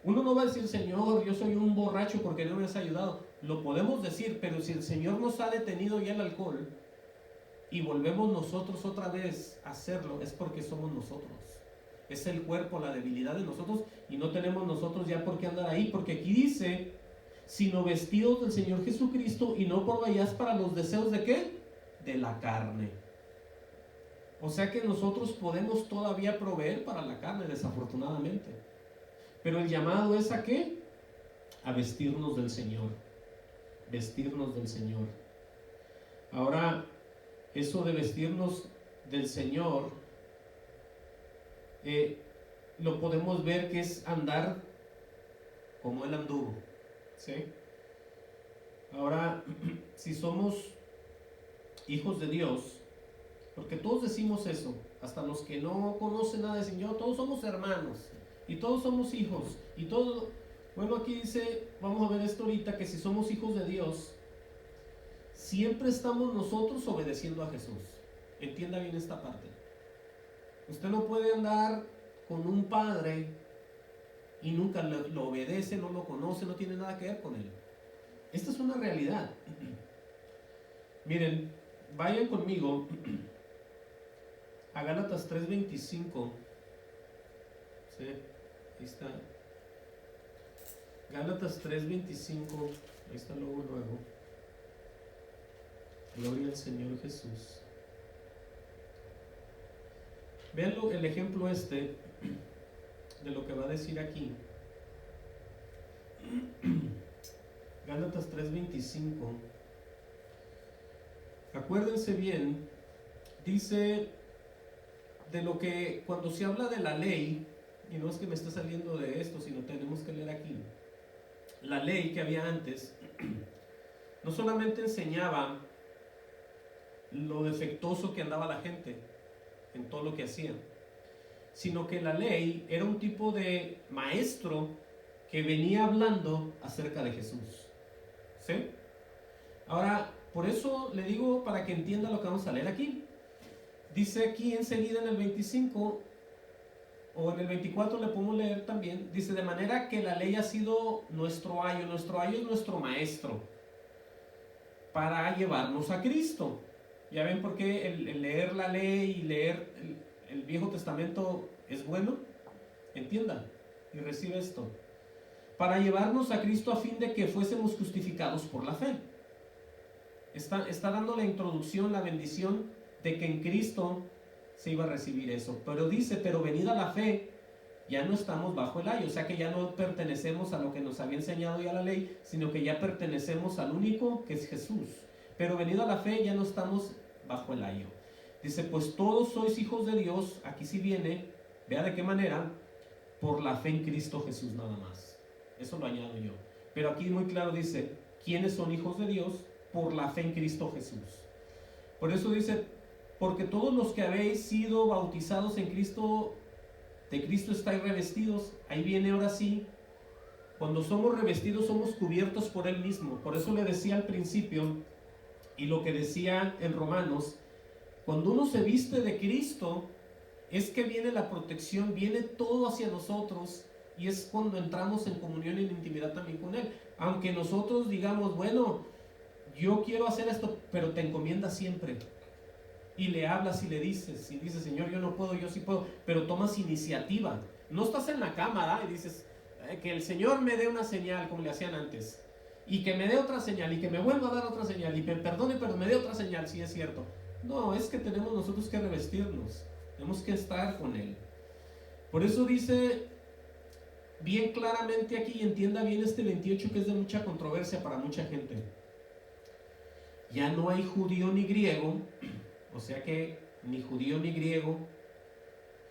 Uno no va a decir, Señor, yo soy un borracho porque no me has ayudado. Lo podemos decir, pero si el Señor nos ha detenido ya el alcohol y volvemos nosotros otra vez a hacerlo, es porque somos nosotros. Es el cuerpo, la debilidad de nosotros, y no tenemos nosotros ya por qué andar ahí, porque aquí dice, sino vestidos del Señor Jesucristo, y no proveáis para los deseos de ¿qué? De la carne. O sea que nosotros podemos todavía proveer para la carne, desafortunadamente. Pero el llamado es ¿a qué? A vestirnos del Señor. Vestirnos del Señor. Ahora, eso de vestirnos del Señor, lo podemos ver que es andar como Él anduvo, ¿sí? Ahora, si somos hijos de Dios, porque todos decimos eso, hasta los que no conocen nada de Señor, todos somos hermanos, y todos somos hijos, y todos, bueno, aquí dice, vamos a ver esto ahorita, que si somos hijos de Dios, siempre estamos nosotros obedeciendo a Jesús. Entienda bien esta parte. Usted no puede andar con un padre y nunca lo obedece, no lo conoce, no tiene nada que ver con él. Esta es una realidad. Miren, vayan conmigo a Gálatas 3:25. ¿Sí? Ahí está. Gálatas 3:25. Ahí está luego. Gloria al Señor Jesús. Vean el ejemplo de lo que va a decir aquí. Gálatas 3:25. Acuérdense bien, dice de lo que cuando se habla de la ley, y no es que me esté saliendo de esto, sino tenemos que leer aquí. La ley que había antes no solamente enseñaba lo defectuoso que andaba la gente en todo lo que hacían, sino que la ley era un tipo de maestro que venía hablando acerca de Jesús. ¿Sí? Ahora, por eso le digo, para que entienda lo que vamos a leer aquí. Dice aquí enseguida en el 25, o en el 24 le podemos leer también, dice, de manera que la ley ha sido nuestro ayo es nuestro maestro, para llevarnos a Cristo. ¿Ya ven por qué el leer la ley y leer el Viejo Testamento es bueno? Entiendan y recibe esto. Para llevarnos a Cristo a fin de que fuésemos justificados por la fe. Está dando la introducción, la bendición de que en Cristo se iba a recibir eso. Pero dice, pero venida la fe, ya no estamos bajo el ayo. O sea que ya no pertenecemos a lo que nos había enseñado ya la ley, sino que ya pertenecemos al único que es Jesús. Pero venida la fe, ya no estamos bajo el ayo. Dice, pues todos sois hijos de Dios. Aquí sí viene, vea de qué manera, por la fe en Cristo Jesús nada más. Eso lo añado yo. Pero aquí muy claro dice, ¿quiénes son hijos de Dios? Por la fe en Cristo Jesús. Por eso dice, porque todos los que habéis sido bautizados en Cristo, de Cristo estáis revestidos. Ahí viene ahora sí, cuando somos revestidos somos cubiertos por Él mismo. Por eso le decía al principio, y lo que decía en Romanos, cuando uno se viste de Cristo, es que viene la protección, viene todo hacia nosotros, Y es cuando entramos en comunión y en intimidad también con Él. Aunque nosotros digamos, bueno, yo quiero hacer esto, pero te encomiendas siempre. Y le hablas y le dices, y dices, Señor, yo no puedo, yo sí puedo, pero tomas iniciativa. No estás en la cama, ¿verdad? Y dices, que el Señor me dé una señal, como le hacían antes, y que me dé otra señal, y que me vuelva a dar otra señal, y me perdone, pero me dé otra señal, si es cierto. No, es que tenemos nosotros que revestirnos, tenemos que estar con Él. Por eso dice bien claramente aquí, y entienda bien este 28, que es de mucha controversia para mucha gente. Ya no hay judío ni griego, o sea que ni judío ni griego,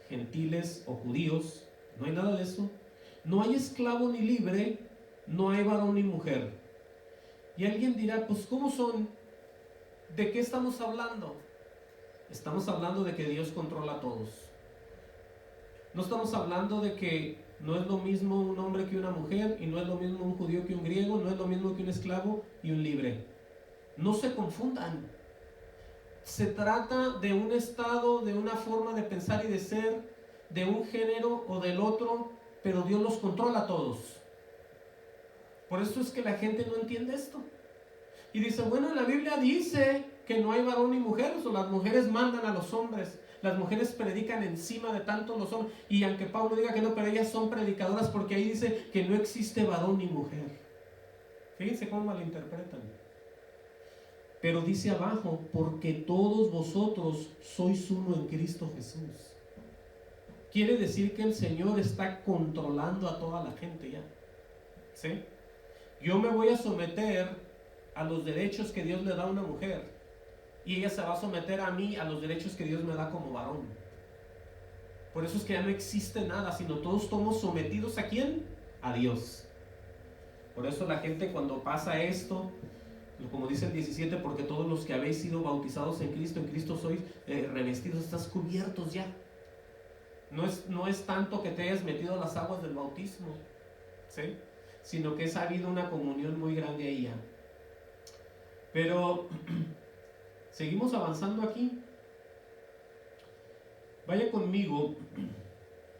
gentiles o judíos, no hay nada de eso. No hay esclavo ni libre, no hay varón ni mujer. Y alguien dirá, pues ¿cómo son? ¿De qué estamos hablando? Estamos hablando de que Dios controla a todos. No estamos hablando de que no es lo mismo un hombre que una mujer, y no es lo mismo un judío que un griego, no es lo mismo que un esclavo y un libre. No se confundan. Se trata de un estado, de una forma de pensar y de ser, de un género o del otro, pero Dios los controla a todos. Por eso es que la gente no entiende esto. Y dice, bueno, la Biblia dice que no hay varón ni mujer, o las mujeres mandan a los hombres, las mujeres predican encima de tanto los hombres, y aunque Pablo diga que no, pero ellas son predicadoras, porque ahí dice que no existe varón ni mujer. Fíjense cómo malinterpretan. Pero dice abajo, porque todos vosotros sois uno en Cristo Jesús. Quiere decir que el Señor está controlando a toda la gente ya. ¿Sí? Yo me voy a someter a los derechos que Dios le da a una mujer, y ella se va a someter a mí, a los derechos que Dios me da como varón. Por eso es que ya no existe nada, sino todos estamos sometidos ¿a quién? A Dios. Por eso la gente cuando pasa esto, como dice el 17, porque todos los que habéis sido bautizados en Cristo sois revestidos, estás cubiertos ya. No es tanto que te hayas metido a las aguas del bautismo, ¿sí? Sino que ha habido una comunión muy grande ahí ya. Pero seguimos avanzando aquí. Vaya conmigo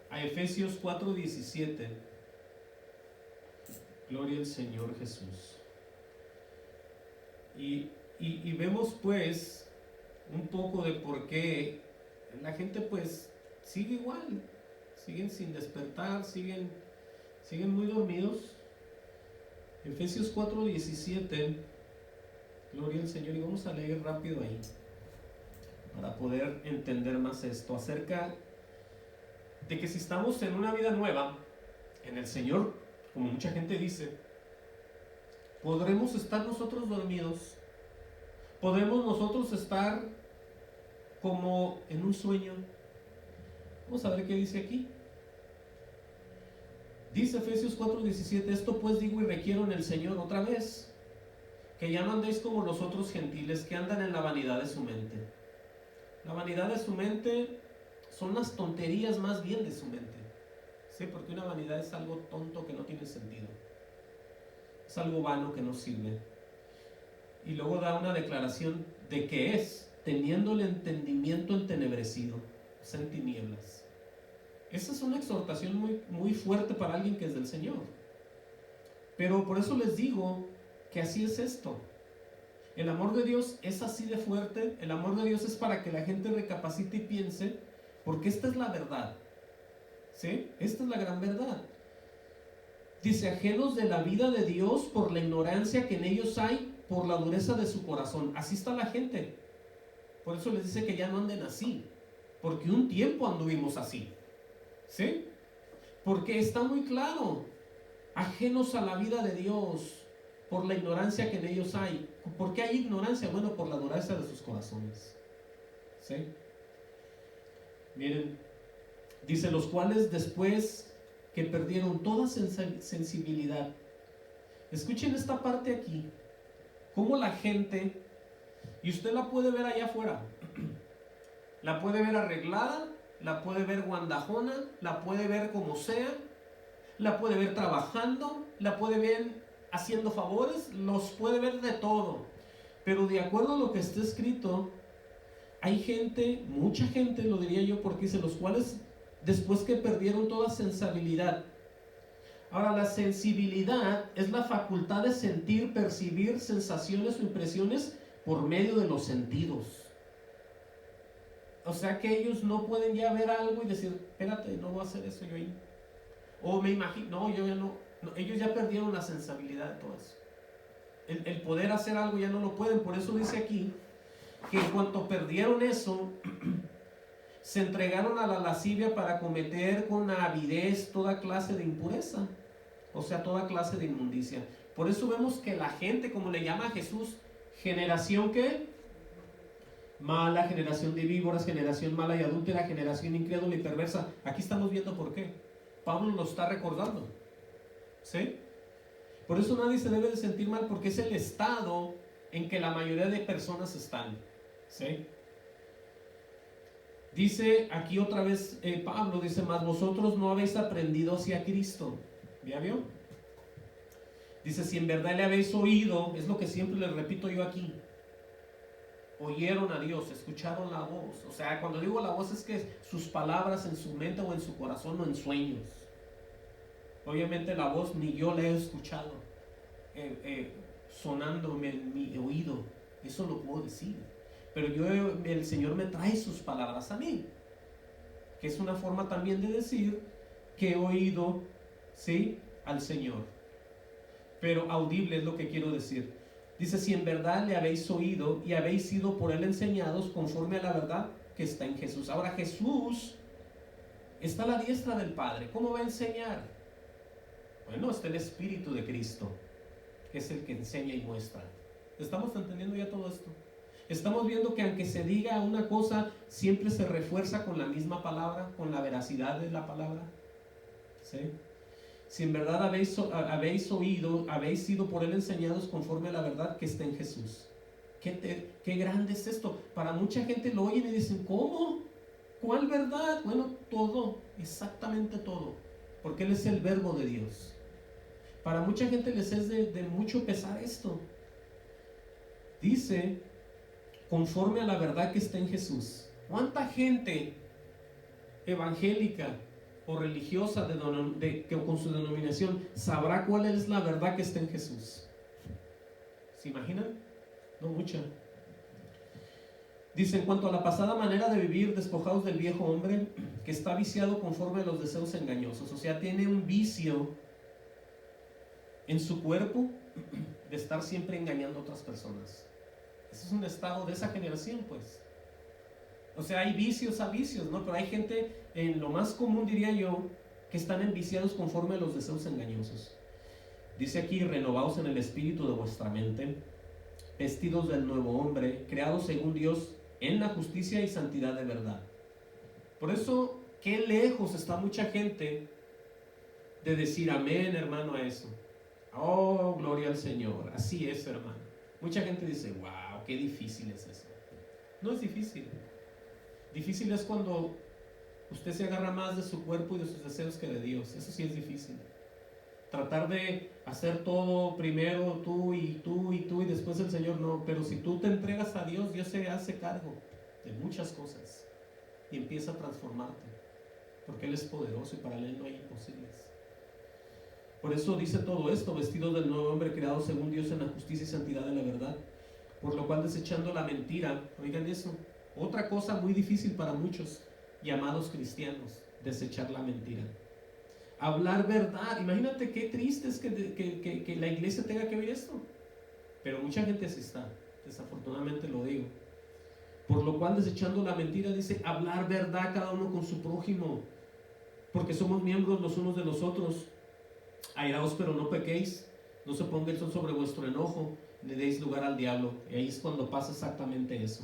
a Efesios 4:17. Gloria al Señor Jesús. Y vemos pues un poco de por qué la gente pues sigue igual, siguen sin despertar, siguen muy dormidos. Efesios 4:17, gloria al Señor, y vamos a leer rápido ahí para poder entender más esto acerca de que si estamos en una vida nueva en el Señor, como mucha gente dice, podremos estar nosotros dormidos, podemos nosotros estar como en un sueño. Vamos a ver qué dice aquí. Dice Efesios 4:17, esto pues digo y requiero en el Señor otra vez, que ya no andéis como los otros gentiles que andan en la vanidad de su mente. La vanidad de su mente son las tonterías más bien de su mente. Sí, porque una vanidad es algo tonto que no tiene sentido. Es algo vano que no sirve. Y luego da una declaración de que es teniendo el entendimiento entenebrecido, o sea, en tinieblas. Esa es una exhortación muy, muy fuerte para alguien que es del Señor. Pero por eso les digo que así es esto. El amor de Dios es así de fuerte. El amor de Dios es para que la gente recapacite y piense, porque esta es la verdad. ¿Sí? Esta es la gran verdad. Dice, ajenos de la vida de Dios por la ignorancia que en ellos hay, por la dureza de su corazón. Así está la gente. Por eso les dice que ya no anden así, porque un tiempo anduvimos así. ¿Sí? Porque está muy claro, ajenos a la vida de Dios por la ignorancia que en ellos hay. ¿Por qué hay ignorancia? Bueno, por la dureza de sus corazones. ¿Sí? Miren, dice, los cuales después que perdieron toda sensibilidad. Escuchen esta parte aquí, cómo la gente, y usted la puede ver allá afuera, la puede ver arreglada, la puede ver guandajona, la puede ver como sea, la puede ver trabajando, la puede ver haciendo favores, los puede ver de todo. Pero de acuerdo a lo que está escrito, hay gente, mucha gente, lo diría yo, porque dice, los cuales después que perdieron toda sensibilidad, Ahora, la sensibilidad es la facultad de sentir, percibir sensaciones o impresiones por medio de los sentidos. O sea que ellos no pueden ya ver algo y decir, espérate, no voy a hacer eso yo ahí. O me imagino, no, yo ya no, ellos ya perdieron la sensibilidad de todo eso. El poder hacer algo ya no lo pueden. Por eso dice aquí que en cuanto perdieron eso, se entregaron a la lascivia para cometer con avidez toda clase de impureza, o sea, toda clase de inmundicia. Por eso vemos que la gente, como le llama a Jesús, generación ¿qué? Mala, generación de víboras, generación mala y adúltera, generación incrédula y perversa. Aquí estamos viendo por qué. Pablo lo está recordando, ¿sí? Por eso nadie se debe de sentir mal, porque es el estado en que la mayoría de personas están, ¿sí? Dice aquí otra vez Pablo, dice, mas vosotros no habéis aprendido hacia Cristo. ¿Ya vio? Dice, si en verdad le habéis oído, es lo que siempre les repito yo aquí, oyeron a Dios, escucharon la voz. O sea, cuando digo la voz es que sus palabras en su mente o en su corazón o en sueños. Obviamente la voz ni yo la he escuchado sonándome en mi oído, eso lo puedo decir. Pero el Señor me trae sus palabras a mí, que es una forma también de decir que he oído, ¿sí?, al Señor. Pero audible es lo que quiero decir. Dice, si en verdad le habéis oído y habéis sido por él enseñados conforme a la verdad que está en Jesús. Ahora Jesús está a la diestra del Padre. ¿Cómo va a enseñar? Bueno, está el Espíritu de Cristo, que es el que enseña y muestra. ¿Estamos entendiendo ya todo esto? Estamos viendo que aunque se diga una cosa, siempre se refuerza con la misma palabra, con la veracidad de la palabra. ¿Sí? Si en verdad habéis oído, habéis sido por él enseñados conforme a la verdad que está en Jesús. Qué grande es esto. Para mucha gente lo oyen y dicen, ¿cómo? ¿Cuál verdad? Bueno, todo, exactamente todo, porque él es el verbo de Dios. Para mucha gente les es de mucho pesar esto. Dice, conforme a la verdad que está en Jesús. ¿Cuánta gente evangélica o religiosa que con su denominación sabrá cuál es la verdad que está en Jesús? ¿Se imaginan? No mucha. Dice, en cuanto a la pasada manera de vivir, despojados del viejo hombre que está viciado conforme a los deseos engañosos. O sea, tiene un vicio en su cuerpo de estar siempre engañando a otras personas. Ese es un estado de esa generación, pues. O sea, hay vicios a vicios, ¿no? Pero hay gente, en lo más común diría yo, que están enviciados conforme a los deseos engañosos. Dice aquí, renovaos en el espíritu de vuestra mente, vestidos del nuevo hombre, creados según Dios en la justicia y santidad de verdad. Por eso, qué lejos está mucha gente de decir amén, hermano, a eso. Oh, gloria al Señor. Así es, hermano. Mucha gente dice, wow, qué difícil es eso. No es difícil. Difícil es cuando usted se agarra más de su cuerpo y de sus deseos que de Dios. Eso sí es difícil. Tratar de hacer todo primero tú y después el Señor, no. Pero si tú te entregas a Dios, Dios se hace cargo de muchas cosas y empieza a transformarte, porque Él es poderoso y para Él no hay imposibles. Por eso dice todo esto, vestidos del nuevo hombre creado según Dios en la justicia y santidad de la verdad, por lo cual desechando la mentira. Oigan eso, otra cosa muy difícil para muchos llamados cristianos, desechar la mentira. Hablar verdad. Imagínate qué triste es que la iglesia tenga que oír esto, pero mucha gente así está, desafortunadamente lo digo. Por lo cual desechando la mentira, dice, hablar verdad cada uno con su prójimo, porque somos miembros los unos de los otros. Airaos, pero no pequéis, no se ponga el sol sobre vuestro enojo, ni deis lugar al diablo. Y ahí es cuando pasa exactamente eso.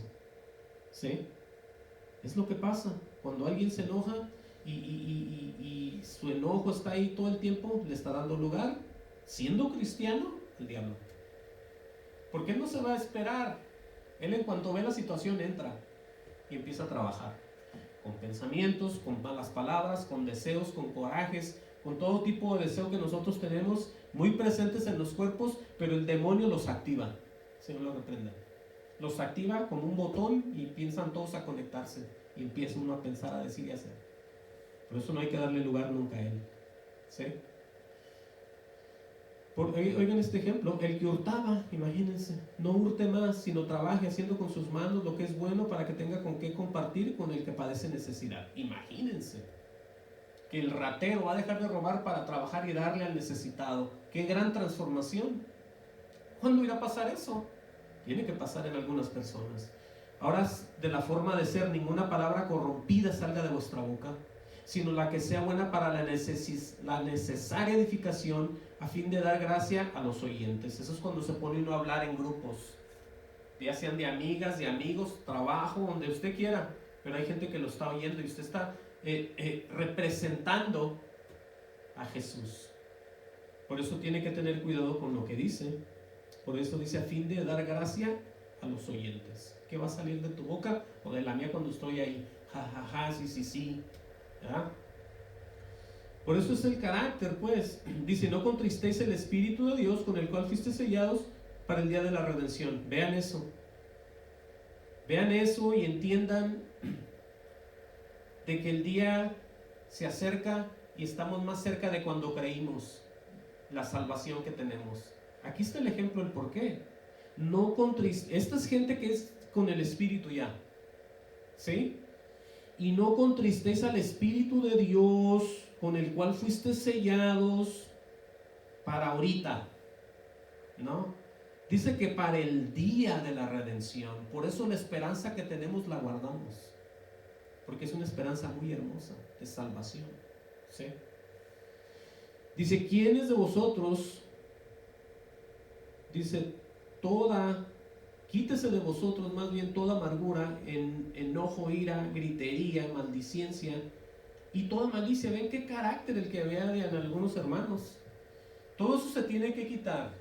¿Sí? Es lo que pasa. Cuando alguien se enoja y su enojo está ahí todo el tiempo, le está dando lugar, siendo cristiano, al diablo. Porque él no se va a esperar. Él, en cuanto ve la situación, entra y empieza a trabajar. Con pensamientos, con malas palabras, con deseos, con corajes, con todo tipo de deseo que nosotros tenemos muy presentes en los cuerpos, pero el demonio los activa. Señor lo reprenda. Los activa como un botón y piensan todos a conectarse y empieza uno a pensar, a decir y a hacer. Por eso no hay que darle lugar nunca a él. ¿Sí? Oigan este ejemplo, el que hurtaba, imagínense, no hurte más, sino trabaje haciendo con sus manos lo que es bueno para que tenga con qué compartir con el que padece necesidad. Imagínense que el ratero va a dejar de robar para trabajar y darle al necesitado. ¡Qué gran transformación! ¿Cuándo irá a pasar eso? Tiene que pasar en algunas personas. Ahora, de la forma de ser, ninguna palabra corrompida salga de vuestra boca, sino la que sea buena para la necesaria edificación, a fin de dar gracia a los oyentes. Eso es cuando se pone uno a hablar en grupos, ya sean de amigas, de amigos, trabajo, donde usted quiera, pero hay gente que lo está oyendo y usted está representando a Jesús. Por eso tiene que tener cuidado con lo que dice. Por eso dice, a fin de dar gracia a los oyentes. ¿Qué va a salir de tu boca o de la mía cuando estoy ahí? Ja, ja, ja, sí, sí, sí. ¿Verdad? Por eso es el carácter, pues. Dice, no contristéis el Espíritu de Dios con el cual fuiste sellados para el día de la redención. Vean eso. Vean eso y entiendan de que el día se acerca y estamos más cerca de cuando creímos la salvación que tenemos. Aquí está el ejemplo del por qué. No esta es gente que es con el Espíritu ya, ¿sí? Y no contristéis al Espíritu de Dios con el cual fuiste sellados para ahorita, ¿no? Dice que para el día de la redención. Por eso la esperanza que tenemos la guardamos, porque es una esperanza muy hermosa de salvación, ¿sí? Dice, ¿quiénes de vosotros? Dice, quítese de vosotros más bien toda amargura, enojo, ira, gritería, maldicencia y toda malicia. ¿Ven qué carácter el que vea en algunos hermanos? Todo eso se tiene que quitar.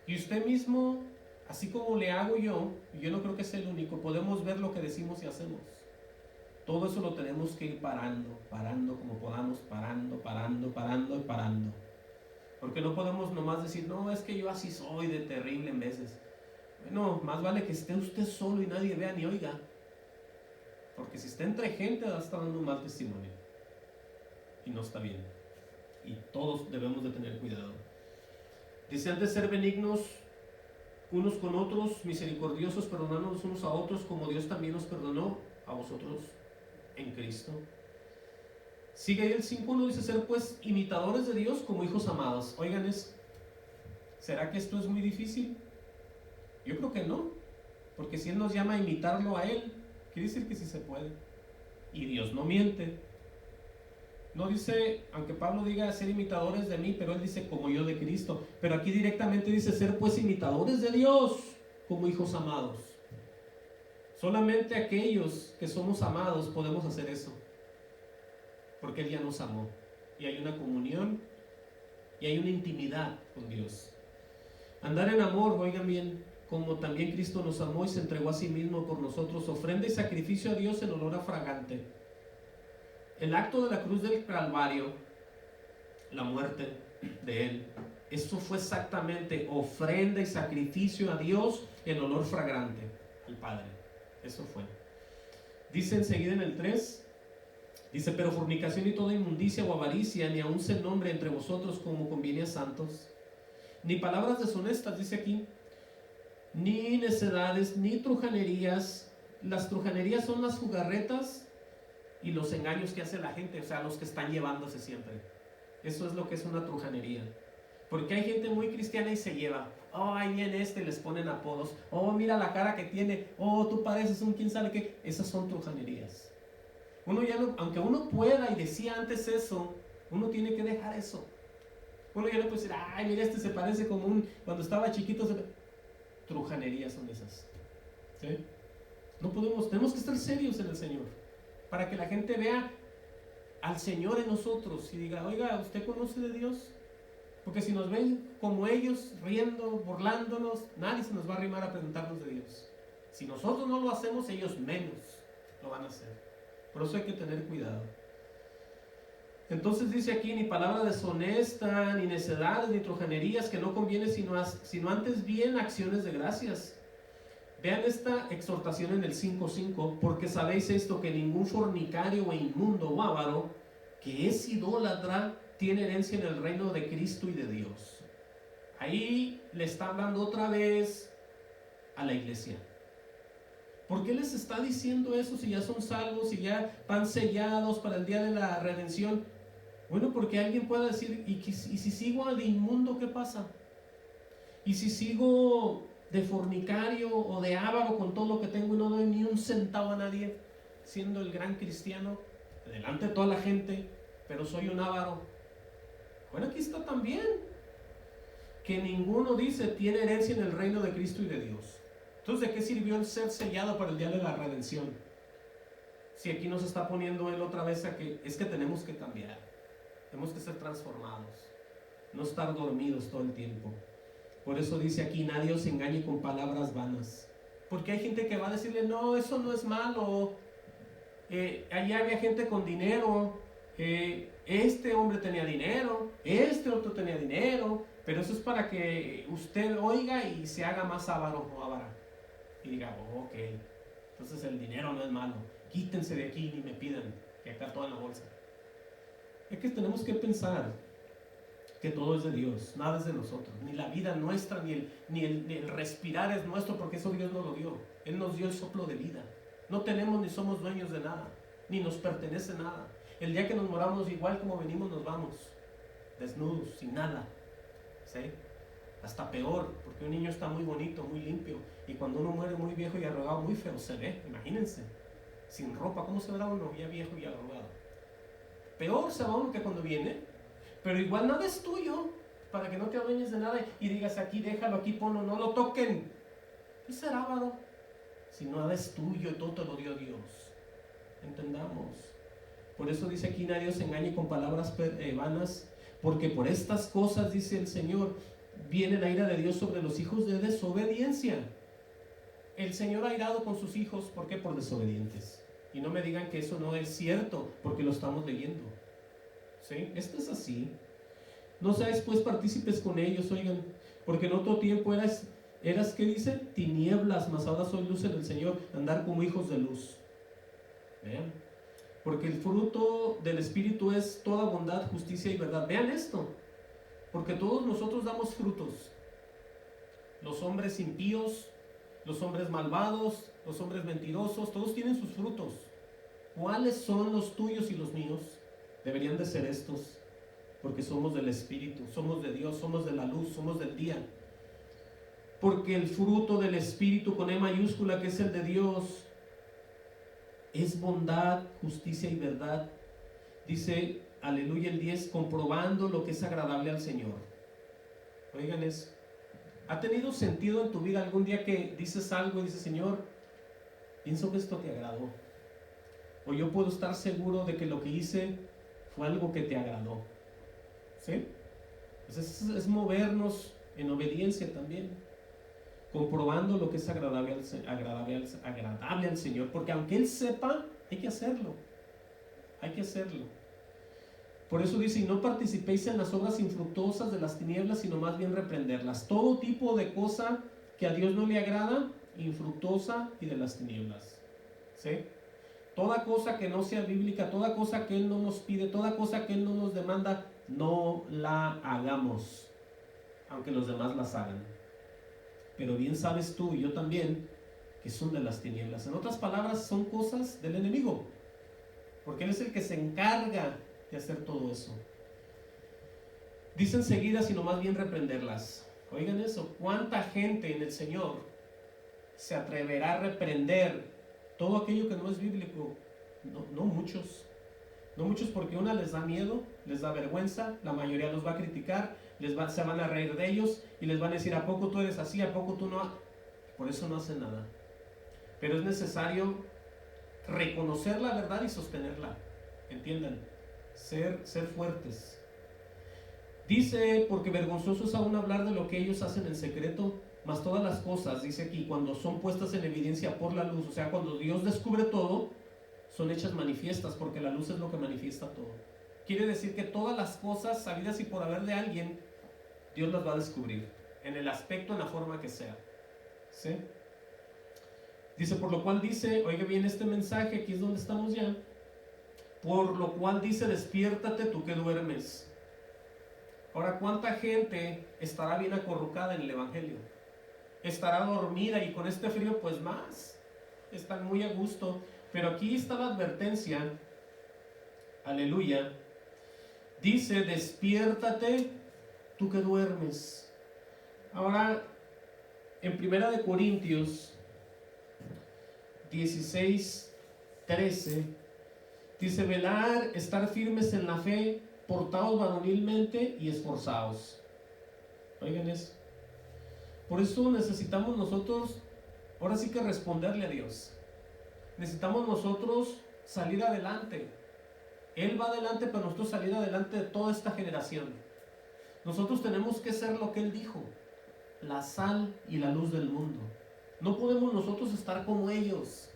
Y usted mismo, así como le hago yo no creo que sea el único, podemos ver lo que decimos y hacemos. Todo eso lo tenemos que ir parando como podamos, parando. Porque no podemos nomás decir, no, es que yo así soy de terrible en veces. Bueno, más vale que esté usted solo y nadie vea ni oiga. Porque si está entre gente, está dando un mal testimonio. Y no está bien. Y todos debemos de tener cuidado. Dice, han de ser benignos unos con otros, misericordiosos, perdonándonos unos a otros, como Dios también nos perdonó a vosotros en Cristo. Sigue ahí el 5.1, dice, ser pues imitadores de Dios como hijos amados. Oigan eso. ¿Será que esto es muy difícil? Yo creo que no, porque si Él nos llama a imitarlo a Él, quiere decir que sí se puede. Y Dios no miente. No dice, aunque Pablo diga ser imitadores de mí, pero él dice como yo de Cristo. Pero aquí directamente dice ser pues imitadores de Dios como hijos amados. Solamente aquellos que somos amados podemos hacer eso, porque Él ya nos amó y hay una comunión y hay una intimidad con Dios. Andar en amor, oigan bien, como también Cristo nos amó y se entregó a sí mismo por nosotros, ofrenda y sacrificio a Dios en olor a fragante. El acto de la cruz del Calvario, la muerte de Él, eso fue exactamente ofrenda y sacrificio a Dios en olor fragante al Padre. Eso fue. Dice enseguida en el 3, dice, pero fornicación y toda inmundicia o avaricia, ni aun se nombre entre vosotros como conviene a santos, ni palabras deshonestas, dice aquí, ni necedades, ni trujanerías. Las trujanerías son las jugarretas y los engaños que hace la gente, o sea, los que están llevándose siempre. Eso es lo que es una trujanería. Porque hay gente muy cristiana y se lleva, oh, ahí viene y les ponen apodos, oh, mira la cara que tiene, oh, tú pareces un quién sabe qué. Esas son trujanerías. Uno ya no, aunque uno pueda y decía antes eso, uno tiene que dejar eso. Uno ya no puede decir, ay, mira, se parece como cuando estaba chiquito. Trujanerías son esas, ¿sí? No podemos, tenemos que estar serios en el Señor, para que la gente vea al Señor en nosotros y diga, oiga, ¿usted conoce de Dios? Porque si nos ven como ellos, riendo, burlándonos, nadie se nos va a arrimar a preguntarnos de Dios. Si nosotros no lo hacemos, ellos menos lo van a hacer. Por eso hay que tener cuidado. Entonces dice aquí, ni palabra deshonesta, ni necedades, ni trujanerías, que no conviene, sino antes bien acciones de gracias. Vean esta exhortación en el 5.5, porque sabéis esto, que ningún fornicario o inmundo o avaro, que es idólatra, tiene herencia en el reino de Cristo y de Dios. Ahí le está hablando otra vez a la iglesia. ¿Por qué les está diciendo eso si ya son salvos, si ya van sellados para el día de la redención? Bueno, porque alguien pueda decir, ¿y si sigo de inmundo, qué pasa? ¿Y si sigo de fornicario o de avaro con todo lo que tengo y no doy ni un centavo a nadie, siendo el gran cristiano, delante de toda la gente, pero soy un avaro? Bueno, aquí está también, que ninguno dice tiene herencia en el reino de Cristo y de Dios. Entonces, ¿de qué sirvió el ser sellado para el día de la redención? Si aquí nos está poniendo él otra vez a que es que tenemos que cambiar, tenemos que ser transformados, no estar dormidos todo el tiempo. Por eso dice aquí, nadie os engañe con palabras vanas. Porque hay gente que va a decirle, no, eso no es malo. Allá había gente con dinero. Este hombre tenía dinero. Este otro tenía dinero. Pero eso es para que usted oiga y se haga más avaro o avara. Y diga, oh, ok, entonces el dinero no es malo. Quítense de aquí ni me pidan. Que acá todo en la bolsa. Es que tenemos que pensar que todo es de Dios, nada es de nosotros, ni la vida nuestra, ni el respirar es nuestro, porque eso Dios nos lo dio. Él nos dio el soplo de vida. No tenemos ni somos dueños de nada, ni nos pertenece nada. El día que nos moramos, igual como venimos, nos vamos, desnudos, sin nada, ¿sí? Hasta peor, porque un niño está muy bonito, muy limpio, y cuando uno muere muy viejo y arrugado, muy feo se ve, imagínense, sin ropa, ¿cómo se verá uno ya viejo y arrugado? Peor se va uno que cuando viene. Pero igual nada es tuyo, para que no te adueñes de nada y digas aquí, déjalo, aquí ponlo, no lo toquen. ¿Qué será, avaro? Si nada es tuyo, todo te lo dio Dios. Entendamos. Por eso dice aquí, nadie os engañe con palabras vanas, porque por estas cosas, dice el Señor, viene la ira de Dios sobre los hijos de desobediencia. El Señor ha irado con sus hijos, ¿por qué? Por desobedientes. Y no me digan que eso no es cierto, porque lo estamos leyendo. ¿Sí? Esto es así. No seáis pues partícipes con ellos, oigan, porque en otro tiempo eras ¿qué dice? Tinieblas, mas ahora soy luz en el Señor, andar como hijos de luz. Vean, porque el fruto del Espíritu es toda bondad, justicia y verdad. Vean esto, porque todos nosotros damos frutos. Los hombres impíos, los hombres malvados, los hombres mentirosos, todos tienen sus frutos. ¿Cuáles son los tuyos y los míos? Deberían de ser estos, porque somos del Espíritu, somos de Dios, somos de la luz, somos del día. Porque el fruto del Espíritu con E mayúscula, que es el de Dios, es bondad, justicia y verdad. Dice, aleluya, el 10, comprobando lo que es agradable al Señor. Oigan eso. ¿Ha tenido sentido en tu vida algún día que dices algo y dices, Señor, pienso que esto te agradó? O yo puedo estar seguro de que lo que hice fue algo que te agradó. ¿Sí? Pues es movernos en obediencia también, comprobando lo que es agradable al Señor, porque aunque Él sepa, hay que hacerlo. Hay que hacerlo. Por eso dice, y no participéis en las obras infructuosas de las tinieblas, sino más bien reprenderlas. Todo tipo de cosa que a Dios no le agrada, infructuosa y de las tinieblas. ¿Sí? Toda cosa que no sea bíblica, toda cosa que Él no nos pide, toda cosa que Él no nos demanda, no la hagamos, aunque los demás las hagan. Pero bien sabes tú y yo también que son de las tinieblas. En otras palabras, son cosas del enemigo, porque Él es el que se encarga de hacer todo eso. Dice enseguida, sino más bien reprenderlas. Oigan eso, ¿cuánta gente en el Señor se atreverá a reprender todo aquello que no es bíblico? No muchos. No muchos, porque una les da miedo, les da vergüenza, la mayoría los va a criticar, se van a reír de ellos y les van a decir, ¿a poco tú eres así? ¿A poco tú no? Por eso no hacen nada. Pero es necesario reconocer la verdad y sostenerla. ¿Entiendan? Ser fuertes. Dice, porque vergonzoso es aún hablar de lo que ellos hacen en secreto, mas todas las cosas, dice aquí, cuando son puestas en evidencia por la luz, o sea, cuando Dios descubre todo, son hechas manifiestas, porque la luz es lo que manifiesta todo. Quiere decir que todas las cosas sabidas y por haber de alguien, Dios las va a descubrir, en el aspecto, en la forma que sea. ¿Sí? Dice, por lo cual dice, oiga bien este mensaje, aquí es donde estamos ya, por lo cual dice, despiértate tú que duermes. Ahora, ¿cuánta gente estará bien acurrucada en el Evangelio? Estará dormida y con este frío pues más. Están muy a gusto. Pero aquí está la advertencia. Aleluya. Dice, despiértate tú que duermes. Ahora, en 1 Corintios 16:13 dice, velar, estar firmes en la fe, portaos varonilmente y esforzaos. Oigan eso. Por eso necesitamos nosotros, ahora sí que responderle a Dios. Necesitamos nosotros salir adelante. Él va adelante, pero nosotros salir adelante de toda esta generación. Nosotros tenemos que ser lo que Él dijo, la sal y la luz del mundo. No podemos nosotros estar como ellos.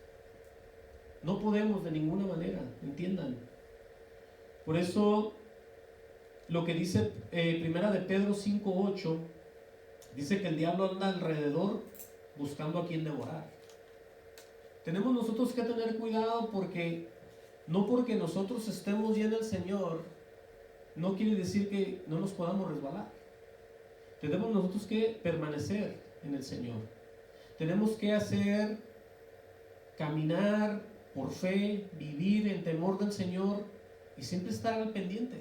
No podemos de ninguna manera, entiendan. Por eso, lo que dice Primera de Pedro 5:8, dice que el diablo anda alrededor buscando a quien devorar. Tenemos nosotros que tener cuidado porque no porque nosotros estemos ya en el Señor, no quiere decir que no nos podamos resbalar. Tenemos nosotros que permanecer en el Señor. Tenemos que caminar por fe, vivir en temor del Señor y siempre estar al pendiente.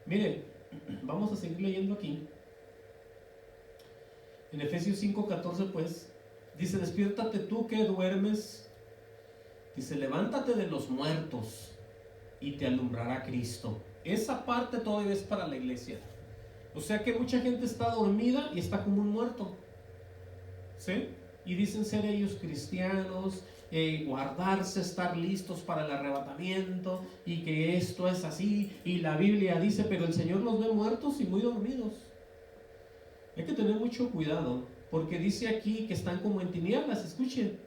Mire, vamos a seguir leyendo aquí. En Efesios 5:14 pues, dice, despiértate tú que duermes. Dice, levántate de los muertos y te alumbrará Cristo. Esa parte todavía es para la iglesia. O sea que mucha gente está dormida y está como un muerto. ¿Sí? Y dicen ser ellos cristianos, guardarse, estar listos para el arrebatamiento y que esto es así. Y la Biblia dice, pero el Señor los ve muertos y muy dormidos. Hay que tener mucho cuidado porque dice aquí que están como en tinieblas. Escuchen.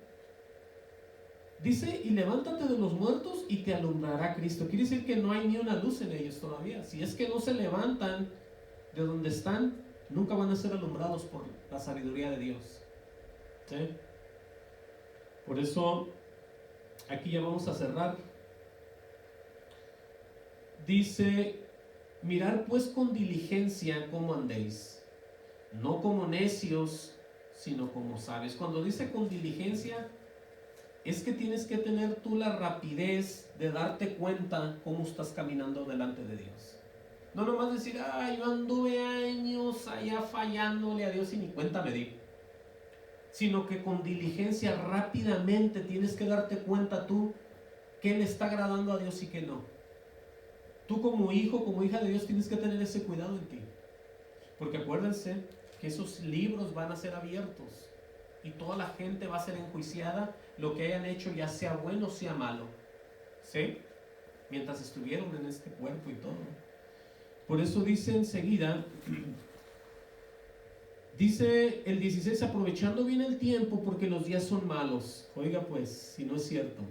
Dice, y levántate de los muertos y te alumbrará Cristo. Quiere decir que no hay ni una luz en ellos todavía. Si es que no se levantan de donde están, nunca van a ser alumbrados por la sabiduría de Dios. ¿Sí? Por eso, aquí ya vamos a cerrar. Dice, mirad pues con diligencia cómo andéis, no como necios, sino como sabios. Cuando dice con diligencia, es que tienes que tener tú la rapidez de darte cuenta cómo estás caminando delante de Dios. No nomás decir, yo anduve años allá fallándole a Dios y ni cuenta me di. Sino que con diligencia rápidamente tienes que darte cuenta tú qué le está agradando a Dios y qué no. Tú como hijo, como hija de Dios tienes que tener ese cuidado en ti. Porque acuérdense que esos libros van a ser abiertos y toda la gente va a ser enjuiciada lo que hayan hecho, ya sea bueno o sea malo. ¿Sí? Mientras estuvieron en este cuerpo y todo. Por eso dice enseguida, dice el 16, aprovechando bien el tiempo porque los días son malos. Oiga pues, si no es cierto.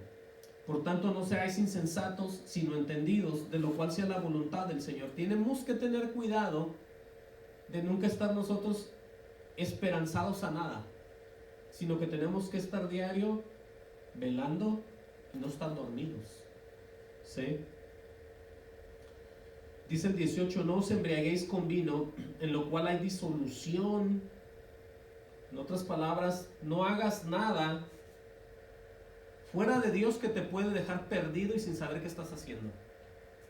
Por tanto, no seáis insensatos, sino entendidos, de lo cual sea la voluntad del Señor. Tenemos que tener cuidado de nunca estar nosotros esperanzados a nada, sino que tenemos que estar diario velando y no estar dormidos. ¿Sí? Dice el 18, no os embriaguéis con vino, en lo cual hay disolución. En otras palabras, no hagas nada fuera de Dios que te puede dejar perdido y sin saber qué estás haciendo.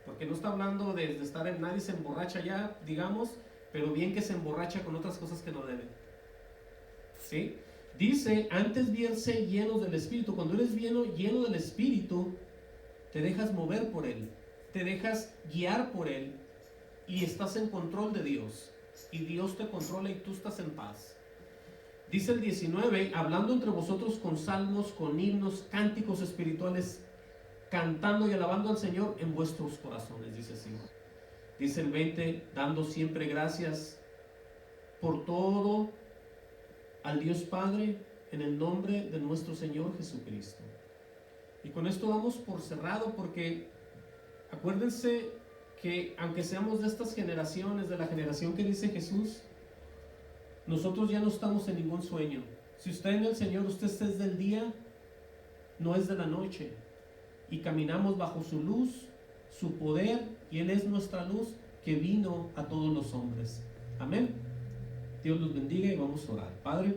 Porque no está hablando de estar en nadie se emborracha ya, digamos, pero bien que se emborracha con otras cosas que no deben. ¿Sí? Dice, antes bien sé llenos del Espíritu. Cuando eres lleno del Espíritu, te dejas mover por Él, te dejas guiar por Él y estás en control de Dios. Y Dios te controla y tú estás en paz. Dice el 19, hablando entre vosotros con salmos, con himnos, cánticos espirituales, cantando y alabando al Señor en vuestros corazones, dice así. Dice el 20, dando siempre gracias por todo al Dios Padre en el nombre de nuestro Señor Jesucristo. Y con esto vamos por cerrado porque acuérdense que aunque seamos de estas generaciones, de la generación que dice Jesús, nosotros ya no estamos en ningún sueño. Si usted en el Señor, usted es del día, no es de la noche. Y caminamos bajo su luz, su poder, y Él es nuestra luz. que vino a todos los hombres. Amén. Dios los bendiga y vamos a orar. Padre,